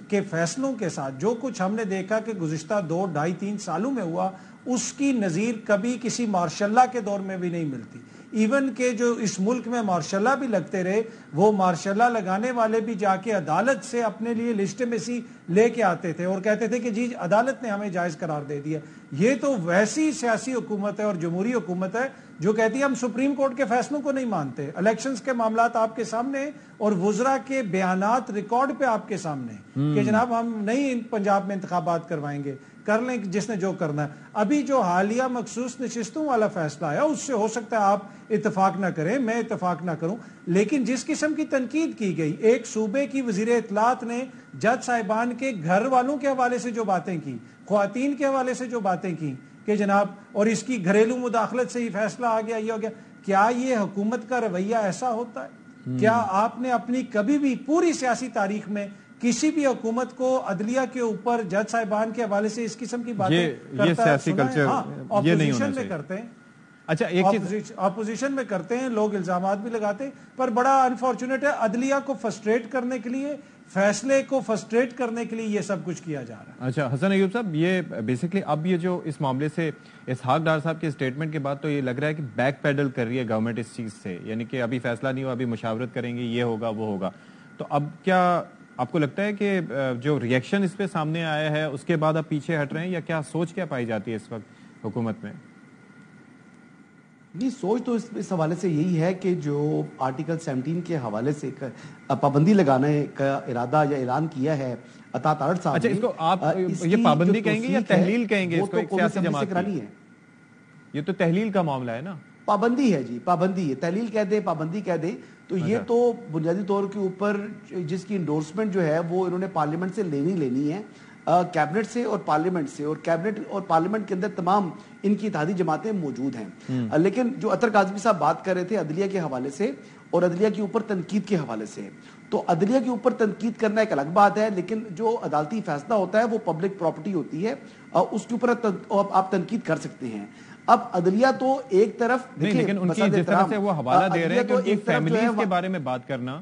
کے فیصلوں کے ساتھ جو کچھ ہم نے دیکھا کہ گزشتہ 2, 2.5, 3 سالوں میں ہوا, اس کی نظیر کبھی کسی مارشل لا کے دور میں بھی نہیں ملتی. ایون کہ جو اس ملک میں مارشل لا بھی لگتے رہے, وہ مارشل لا لگانے والے بھی جا کے عدالت سے اپنے لیے لیجٹمیسی لے کے آتے تھے اور کہتے تھے کہ جی عدالت نے ہمیں جائز قرار دے دیا. یہ تو ویسی سیاسی حکومت ہے اور جمہوری حکومت ہے جو کہتی ہے ہم سپریم کورٹ کے فیصلوں کو نہیں مانتے. الیکشنز کے معاملات آپ کے سامنے اور وزراء کے بیانات ریکارڈ پہ آپ کے سامنے کہ جناب ہم نہیں پنجاب میں انتخابات کروائیں گے, کر لیں جس نے جو کرنا ہے. ابھی جو حالیہ مخصوص نشستوں والا فیصلہ آیا اس سے ہو سکتا ہے آپ اتفاق نہ کریں, میں اتفاق نہ کروں, لیکن جس قسم کی تنقید کی گئی, ایک صوبے کی وزیر اطلاعات نے جج صاحبان کے گھر والوں کے حوالے سے جو باتیں کی, خواتین کے حوالے سے جو باتیں کی کہ جناب اور اس کی گھریلو مداخلت سے ہی فیصلہ آ گیا, یہ ہو گیا. کیا یہ حکومت کا رویہ ایسا ہوتا ہے؟ کیا آپ نے اپنی کبھی بھی پوری سیاسی تاریخ میں کسی بھی حکومت کو عدلیہ کے اوپر جج صاحبان کے حوالے سے اس قسم کی باتیں کرتا ہے؟ اپوزیشن میں کرتے ہیں. اچھا, ایک چیز اپوزیشن میں کرتے ہیں, لوگ الزامات بھی لگاتے ہیں, پر بڑا انفارچونیٹ ہے عدلیہ کو فرسٹریٹ کرنے کے لیے, فیصلے کو فرسٹریٹ کرنے کے لیے یہ سب کچھ کیا جا رہا ہے. اچھا حسن ایوب صاحب, یہ بیسیکلی اب یہ جو اس معاملے سے اسحاق ڈار صاحب کے اسٹیٹمنٹ کے بعد تو یہ لگ رہا ہے کہ بیک پیڈل کر رہی ہے گورنمنٹ اس چیز سے, یعنی کہ ابھی فیصلہ نہیں ہوا, ابھی مشاورت کریں گے, یہ ہوگا وہ ہوگا. تو اب کیا آپ کو لگتا ہے کہ جو ریئیکشن اس پہ سامنے آیا ہے اس کے بعد اب پیچھے ہٹ رہے ہیں, یا کیا سوچ کیا پائی جاتی ہے اس وقت حکومت میں؟ نہیں, سوچ تو اس حوالے سے یہی ہے کہ جو آرٹیکل 17 کے حوالے سے پابندی لگانے کا ارادہ یا اعلان کیا ہے عطا تارڑ صاحب. اچھا, اس کو آپ یہ پابندی کہیں گے یا تحلیل کہیں گے؟ اس کو ایک سیاسی جماعت کی, یہ تو تحلیل کا معاملہ ہے نا. پابندی ہے جی، پابندی ہے، تحلیل کہہ دیں، پابندی کہہ دیں، تو یہ تو بنیادی طور کے اوپر جس کی انڈورسمنٹ جو ہے وہ انہوں نے پارلیمنٹ سے لینی ہے، کیبنٹ سے اور پارلیمنٹ سے، اور کیبنٹ اور پارلیمنٹ کے اندر تمام ان کی اتحادی جماعتیں موجود ہیں. لیکن جو اطہر کاظمی صاحب بات کر رہے تھے عدلیہ کے حوالے سے اور عدلیہ کے اوپر تنقید کے حوالے سے، تو عدلیہ کے اوپر تنقید کرنا ایک الگ بات ہے، لیکن جو عدالتی فیصلہ ہوتا ہے وہ پبلک پراپرٹی ہوتی ہے، اس کے اوپر آپ تنقید کر سکتے ہیں. اب عدلیہ تو ایک طرف نہیں، لیکن ان کی جس طرح سے وہ حوالہ دے رہے ہیں کہ ان کی فیملیز کے بارے میں بات کرنا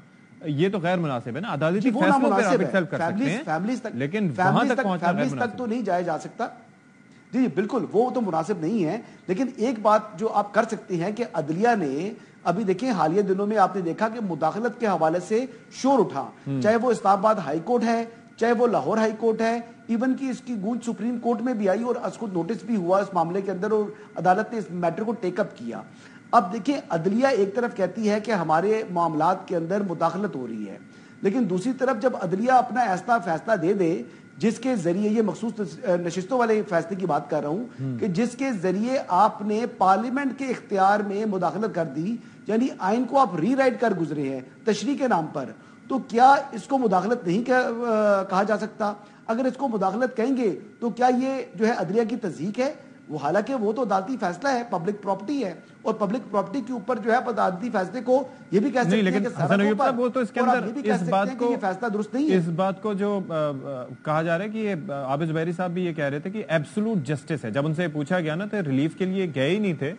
یہ تو غیر مناسب ہے نا، عدالتی فیصلوں پہ آپ ایکسیپٹ کر سکتے ہیں لیکن وہاں تک پہنچنا غیر مناسب تو نہیں جایا جا سکتا. جی بالکل وہ تو مناسب نہیں ہے، لیکن ایک بات جو آپ کر سکتے ہیں کہ عدلیہ نے ابھی دیکھیں حالیہ دنوں میں آپ نے دیکھا کہ مداخلت کے حوالے سے شور اٹھا، چاہے وہ اسلام آباد ہائی کورٹ ہے، چاہے وہ لاہور ہائی کورٹ ہے، ایون کہ اس کی گونج سپریم کورٹ میں بھی آئی اور اس کو نوٹس بھی ہوا اس معاملے کے اندر، اور عدالت نے اس میٹر کو ٹیک اپ کیا. اب دیکھیں عدلیہ ایک طرف کہتی ہے کہ ہمارے معاملات کے اندر مداخلت ہو رہی ہے، لیکن دوسری طرف جب عدلیہ اپنا ایسا فیصلہ دے دے جس کے ذریعے، یہ مخصوص نشستوں والے فیصلے کی بات کر رہا ہوں، کہ جس کے ذریعے آپ نے پارلیمنٹ کے اختیار میں مداخلت کر دی، یعنی آئین کو آپ ری رائٹ کر گزرے ہیں تشریح کے نام پر، تو کیا اس کو مداخلت نہیں کہا جا سکتا؟ اگر اس کو مداخلت کہیں گے تو کیا یہ جو ہے عدلیہ کی تضحیق ہے؟ وہ حالانکہ وہ تو عدالتی فیصلہ ہے، پبلک پراپرٹی ہے، اور پبلک پراپرٹی کے اوپر جو ہے عدالتی فیصلے کو یہ بھی کہہ سکتے ہیں کہ حسن ایوب صاحب وہ تو اس کے اندر اس بات کو، یہ فیصلہ درست نہیں ہے. اس بات کو جو کہا جا رہا ہے کہ یہ عابد زبیری صاحب بھی یہ کہہ رہے تھے کہ ایبسولوٹ جسٹس ہے. جب ان سے پوچھا گیا نا تو ریلیف کے لیے گئے ہی نہیں تھے،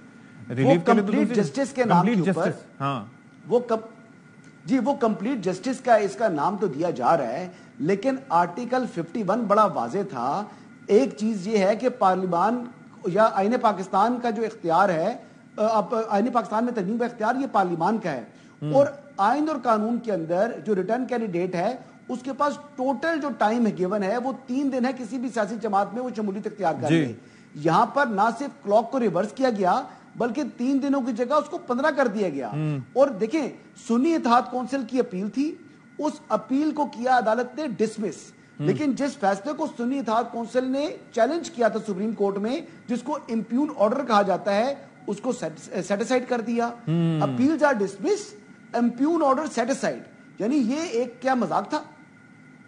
ریلیف کے لیے کمپلیٹ جسٹس کے نام کے اوپر، ہاں وہ کمپلیٹ جسٹس کا اس کا نام تو دیا جا رہا ہے، لیکن آرٹیکل 51 بڑا واضح تھا. ایک چیز یہ ہے کہ پارلیمان یا آئین پاکستان کا جو اختیار ہے، آئین پاکستان میں ترمیم کا اختیار یہ پارلیمان کا ہے، اور آئین اور قانون کے اندر جو ریٹرن کینڈیڈیٹ ہے اس کے پاس ٹوٹل جو ٹائم گیون ہے وہ 3 دن ہے کسی بھی سیاسی جماعت میں وہ شمولیت اختیار کر لے. یہاں پر نہ صرف کلاک کو ریورس کیا گیا بلکہ 3 دنوں کی جگہ اس کو 15 کر دیا گیا. اور دیکھیں سنی اتحاد کونسل کی اپیل تھی، اس اپیل کو کیا عدالت نے ڈسمس، لیکن جس فیصلے کو سنی اتحاد کونسل نے چیلنج کیا تھا سپریم کورٹ میں، جس کو امپیون آرڈر کہا جاتا ہے، اس کو سیٹ اسائڈ کر دیا. Appeals are dismissed, impugned order set aside. یعنی یہ ایک کیا مذاق تھا؟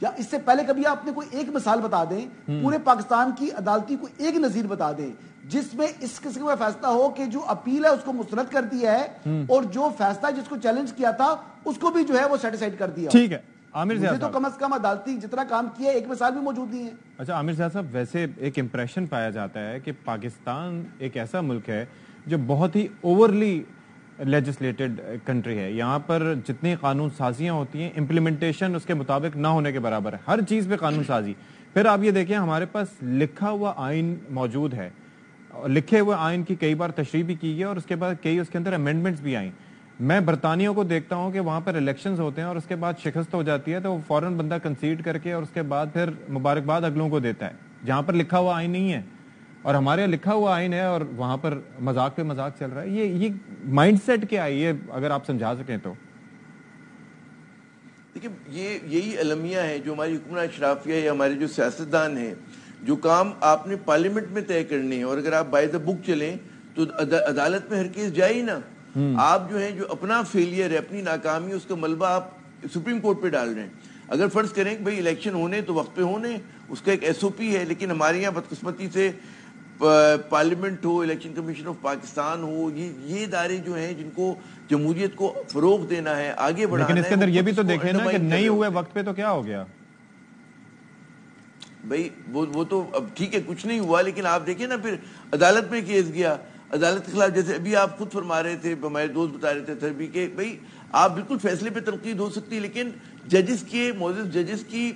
یا اس سے پہلے کبھی آپ نے کوئی ایک مثال بتا دیں، پورے پاکستان کی عدالتی کو ایک نظیر بتا دیں جس میں اس قسم کا فیصلہ ہو کہ جو اپیل ہے اس کو مسترد کر دیا ہے اور جو فیصلہ جس کو چیلنج کیا تھا اس کو بھی جو ہے وہ سیٹ اسائڈ کر دیا. ٹھیک ہے عامر زیاد تو کم از کم عدالتی جتنا کام کیا ہے ایک مثال بھی موجود نہیں ہے. اچھا عامر زیاد صاحب، ویسے ایک امپریشن پایا جاتا ہے کہ پاکستان ایک ایسا ملک ہے جو بہت ہی اوورلی لیجسلیٹڈ کنٹری ہے. یہاں پر جتنی قانون سازیاں ہوتی ہیں امپلیمنٹیشن اس کے مطابق نہ ہونے کے برابر ہے، ہر چیز پہ قانون سازی. پھر آپ یہ دیکھیں ہمارے پاس لکھا ہوا آئین موجود ہے، لکھے ہوئے آئین کی کئی بار تشریح بھی کی گئی اور اس کے بعد کئی اس کے اندر امینڈمنٹس بھی آئیں. میں برطانیہ کو دیکھتا ہوں کہ وہاں پر الیکشنز ہوتے ہیں اور اس کے بعد شکست ہو جاتی ہے تو فوراً بندہ کنسیڈ کر کے اور اس کے بعد پھر مبارکباد اگلوں کو دیتا ہے، جہاں پر لکھا ہوا آئین نہیں ہے. اور ہمارے یہاں لکھا ہوا آئین ہے اور وہاں پر مذاق پہ مذاق چل رہا ہے. یہ مائنڈ سیٹ کیا ہے، یہ اگر آپ سمجھا سکیں تو. دیکھیں یہی المیہ ہے جو ہماری حکمران اشرافیہ یا ہمارے جو سیاستدان ہیں، جو کام آپ نے پارلیمنٹ میں طے کرنے ہیں اور اگر آپ بائی دا بک چلیں تو عدالت میں ہر کیس جائے ہی نا. آپ جو ہیں جو اپنا فیلئر ہے، اپنی ناکامی، اس کا ملبہ آپ سپریم کورٹ پہ ڈال رہے ہیں. اگر فرض کریں کہ بھئی الیکشن ہونے تو وقت پہ ہونے، اس کا ایک ایس او پی ہے، لیکن ہمارے یہاں بدقسمتی سے پارلیمنٹ ہو، الیکشن کمیشن آف پاکستان ہو، یہ ادارے جو ہیں جن کو جمہوریت کو فروغ دینا ہے، آگے بڑھانا ہے، لیکن اس کے اندر یہ بھی تو دیکھیں نا کہ نہیں ہوئے وقت پہ تو کیا ہو گیا. بھئی وہ تو اب ٹھیک ہے کچھ نہیں ہوا، لیکن آپ دیکھیں نا پھر عدالت میں کیس گیا، عدالت کے خلاف. جیسے ابھی آپ خود فرما رہے تھے، ہمارے دوست بتا رہے تھے بھی کہ بھئی آپ بالکل فیصلے پہ تنقید ہو سکتی ہے لیکن ججز کے معزز ججز کی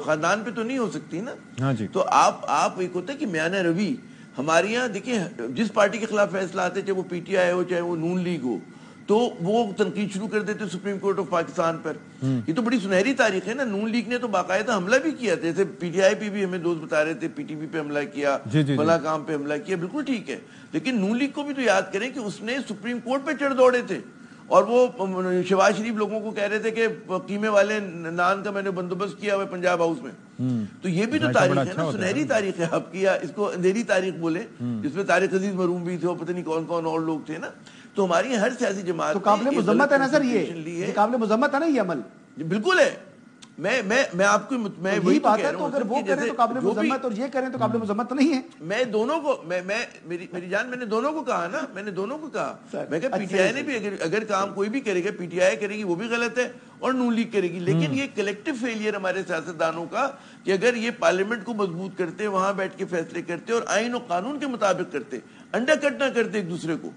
خاندان پہ تو نہیں ہو سکتی نا. ہاں جی. تو آپ ایک ہوتا ہے کہ میانہ روی. ہمارے یہاں دیکھیں جس پارٹی کے خلاف فیصلہ آتے چاہے وہ پی ٹی آئی ہو چاہے وہ نون لیگ ہو تو وہ تنقید شروع کر دیتے سپریم کورٹ آف پاکستان پر. یہ تو بڑی سنہری تاریخ ہے نا. نون لیگ نے تو باقاعدہ حملہ بھی کیا تھا، جیسے پی ٹی آئی پہ بھی ہمیں دوست بتا رہے تھے پی ٹی پی پہ حملہ کیا، فلاں کام پہ حملہ کیا، بالکل ٹھیک ہے. لیکن نون لیگ کو بھی تو یاد کریں کہ اس نے سپریم کورٹ پہ چڑھ دوڑے تھے اور وہ شہباز شریف لوگوں کو کہہ رہے تھے کہ قیمے والے نان کا میں نے بندوبست کیا ہوا پنجاب ہاؤس میں. تو یہ بھی تو تاریخ ہے نا, سنہری تاریخ ہے آپ کی, اس کو اندھیری تاریخ بولے, جس میں طارق عزیز مرحوم بھی تھے اور پتہ نہیں کون کون اور لوگ تھے نا. تو ہماری ہر سیاسی جماعت تو قابل مذمت ہے نا سر, یہ قابل مذمت ہے نا یہ عمل. بالکل ہے. میں آپ کو میں وہی بات ہے, تو اگر وہ کریں تو قابل مذمت اور یہ کریں تو قابل مذمت نہیں ہے. میں دونوں کو میری جان میں نے دونوں کو کہا نا, میں نے دونوں کو کہا. میں کہا پی ٹی آئی نے بھی اگر کام کوئی بھی کرے گا, پی ٹی آئی کرے گی وہ بھی غلط ہے اور نون لیگ کرے گی. لیکن یہ کلیکٹیو فیلئر ہمارے سیاستدانوں کا کہ اگر یہ پارلیمنٹ کو مضبوط کرتے, وہاں بیٹھ کے فیصلے کرتے اور آئین و قانون کے مطابق کرتے, انڈر کٹ نہ کرتے ایک دوسرے کو,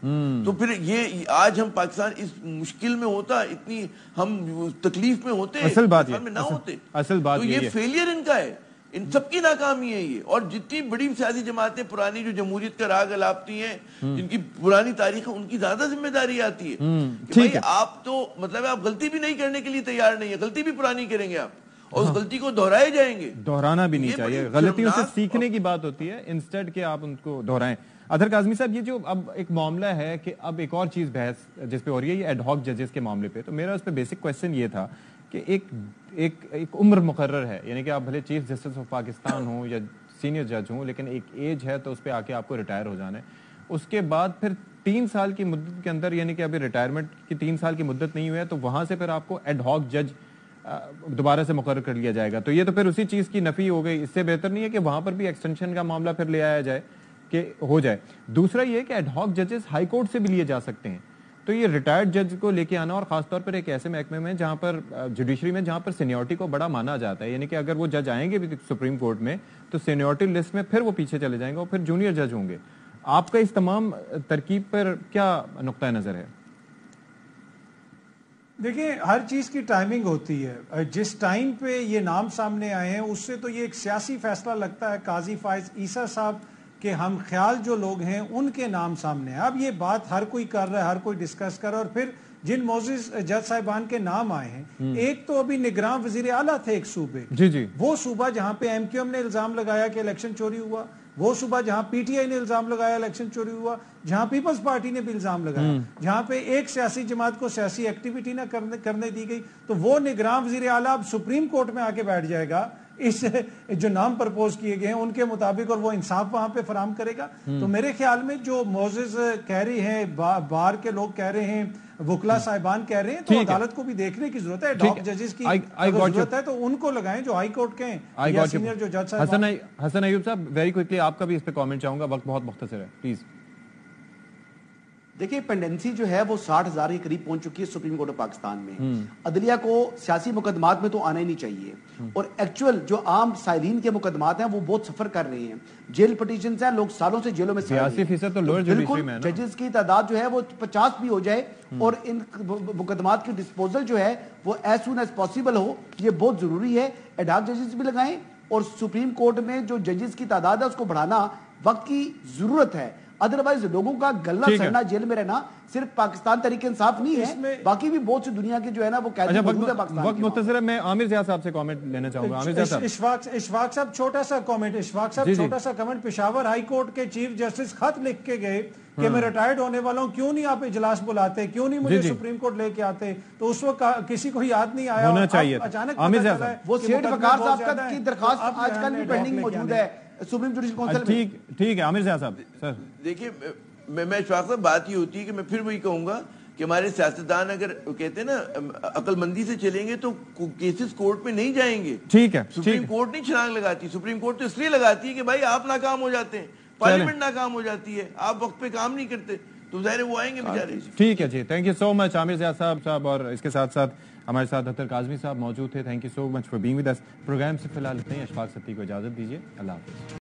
تو پھر یہ آج ہم پاکستان اس مشکل میں ہوتا, اتنی ہم تکلیف میں ہوتے, اصل بات میں نہ ہوتے. اصل بات تو یہ فیلئر ان کا ہے, ان سب کی ناکامی ہے یہ. اور جتنی بڑی سیاسی جماعتیں پرانی جو جمہوریت کا راگ الاپتی ہیں, جن کی پرانی تاریخ ہے, ان کی زیادہ ذمہ داری آتی ہے کہ بھائی آپ تو مطلب آپ غلطی بھی نہیں کرنے کے لیے تیار نہیں ہے, غلطی بھی پرانی کریں گے آپ اور اس غلطی کو دہرائے جائیں گے. دہرانا بھی نہیں چاہیے, غلطیوں سے سیکھنے کی بات ہوتی ہے انسٹیڈ کہ آپ ان کو دہرائیں. اظہر کاظمی صاحب, یہ جو اب ایک معاملہ ہے کہ اب ایک اور چیز بحث جس پہ ہو رہی ہے یہ ایڈ ہاک ججز کے معاملے پہ, تو میرا اس پہ بیسک کویسچن یہ تھا کہ ایک عمر مقرر ہے, یعنی کہ آپ بھلے چیف جسٹس آف پاکستان ہوں یا سینئر جج ہوں, لیکن ایک ایج ہے تو اس پہ آ کے آپ کو ریٹائر ہو جانا ہے. اس کے بعد پھر 3 سال کی مدت کے اندر, یعنی کہ ابھی ریٹائرمنٹ کی 3 سال کی مدت نہیں ہوئی ہے, تو وہاں سے پھر آپ کو ایڈ ہاک جج دوبارہ سے مقرر کر لیا جائے گا. تو یہ تو پھر اسی چیز کی نفی ہو گئی. اس سے بہتر نہیں ہے کہ وہاں پر بھی ایکسٹینشن کا معاملہ پھر لے آیا جائے کہ ہو جائے. دوسرا یہ کہ ایڈ ہاک ججز ہائی کورٹ سے بھی لیے جا سکتے ہیں. تو یہ ریٹائرڈ جج کو لے کے آنا, اور خاص طور پر ایک ایسے محکمے میں جہاں پر جوڈیشری میں جہاں پر سینیورٹی کو بڑا مانا جاتا ہے, یعنی کہ اگر وہ جج آئیں گے بھی سپریم کورٹ میں تو سینیورٹی لسٹ میں پھر وہ پیچھے چلے جائیں گے اور پھر جونیئر جج ہوں گے. آپ کا اس تمام ترکیب پر کیا نقطہ نظر ہے؟ دیکھیں, ہر چیز کی ٹائمنگ ہوتی ہے. جس ٹائم پہ یہ نام سامنے آئے ہیں اس سے تو یہ ایک سیاسی فیصلہ لگتا ہے قاضی فائز عیسیٰ صاحب کہ ہم خیال جو لوگ ہیں ان کے نام سامنے ہیں. اب یہ بات ہر کوئی کر رہا ہے, ہر کوئی ڈسکس کر رہا ہے, اور پھر جن معزز جج صاحبان کے نام آئے ہیں, ایک تو ابھی نگراں وزیر اعلیٰ تھے ایک صوبے, وہ صوبہ جہاں پہ ایم کیو ایم نے الزام لگایا کہ الیکشن چوری ہوا, وہ صوبہ جہاں پی ٹی آئی نے الزام لگایا الیکشن چوری ہوا, جہاں پیپلز پارٹی نے بھی الزام لگایا, جہاں پہ ایک سیاسی جماعت کو سیاسی ایکٹیویٹی نہ کرنے دی گئی, تو وہ نگراں وزیر اعلیٰ اب سپریم کورٹ میں آ کے بیٹھ جائے گا اس جو نام پرپوز کیے گئے ہیں ان کے مطابق, اور وہ انصاف وہاں پہ فراہم کرے گا. تو میرے خیال میں جو معزز کہہ رہے ہیں, بار کے لوگ کہہ رہے ہیں, وکلا صاحبان کہہ رہے ہیں, تو عدالت کو بھی دیکھنے کی ضرورت ہے. ڈاک ججز کی ضرورت ہے تو ان کو لگائیں جو ہائی کورٹ کے ہیں یا سینئر جو جج صاحب. حسن ایوب صاحب, ویری کوئکلی آپ کا بھی اس پہ کامنٹ چاہوں گا, وقت بہت مختصر ہے پلیز. دیکھیں, پینڈنسی جو ہے وہ 60,000 کے قریب پہنچ چکی ہے سپریم کورٹ آف پاکستان میں. عدلیہ کو سیاسی مقدمات میں تو آنا ہی نہیں چاہیے, اور ایکچوئل جو عام سائلین کے مقدمات ہیں وہ بہت سفر کر رہے ہیں. جیل پٹیشنز ہیں, لوگ سالوں سے جیلوں میں سیاسی فیصد تو لوئر جوڈیشری میں ہے نا. ججز کی تعداد جو ہے وہ 50 بھی ہو جائے اور ان مقدمات کی ڈسپوزل جو ہے وہ ایز سون ایز پاسبل ہو, یہ بہت ضروری ہے. ایڈ ہاک ججز بھی لگائیں, اور سپریم کورٹ میں جو ججز کی تعداد ہے اس کو بڑھانا وقت کی ضرورت ہے. ادروائز لوگوں کا گلنا سڑنا جیل میں رہنا صرف پاکستان تحریک انصاف نہیں ہے, باقی بھی بہت سی دنیا کے جو ہے نا وہ قیدی موجود ہے پاکستان. وقت مختصر ہے, میں عامر زیاد صاحب سے کامنٹ لینا چاہوں گا. عامر زیاد صاحب, اشفاق صاحب چھوٹا سا کامنٹ. اشفاق صاحب چھوٹا سا کامنٹ. پشاور ہائی کورٹ کے چیف جسٹس خط لکھ کے گئے کہ میں ریٹائرڈ ہونے والا ہوں, کیوں نہیں آپ اجلاس بلاتے, کیوں نہیں مجھے سپریم کورٹ لے کے آتے. تو اس وقت کسی کو یاد نہیں آیا, ہونا چاہیے. اچانک عامر زیاد صاحب, وہ سیٹ وقار صاحب کی درخواست آج کل بھی پینڈنگ موجود ہے سپریم جوڈیشل کونسل میں. ٹھیک ہے عامر زیاد صاحب. سر دیکھیے, میں اشفاق صاحب بات یہ ہوتی ہے کہ میں پھر وہی کہوں گا کہ ہمارے سیاستدان اگر کہتے ہیں نا عقل مندی سے چلیں گے تو کیسز کورٹ میں نہیں جائیں گے. ٹھیک ہے, سپریم کورٹ نہیں چھلانگ لگاتی. سپریم کورٹ تو اس لیے لگاتی ہے کہ بھائی آپ ناکام ہو جاتے ہیں, پارلیمنٹ ناکام ہو جاتی ہے, آپ وقت پہ کام نہیں کرتے, تو ظاہر وہ آئیں گے بیچارے. ٹھیک ہے جی, تھینک یو سو مچ عامر زیاد صاحب, اور اس کے ساتھ ساتھ ہمارے ساتھ اظہر کاظمی صاحب موجود تھے. Thank you so much for being with us. Programme سے فی الحال اتنا ہی. اشفاق ستی کو اجازت دیجیے. اللہ حافظ.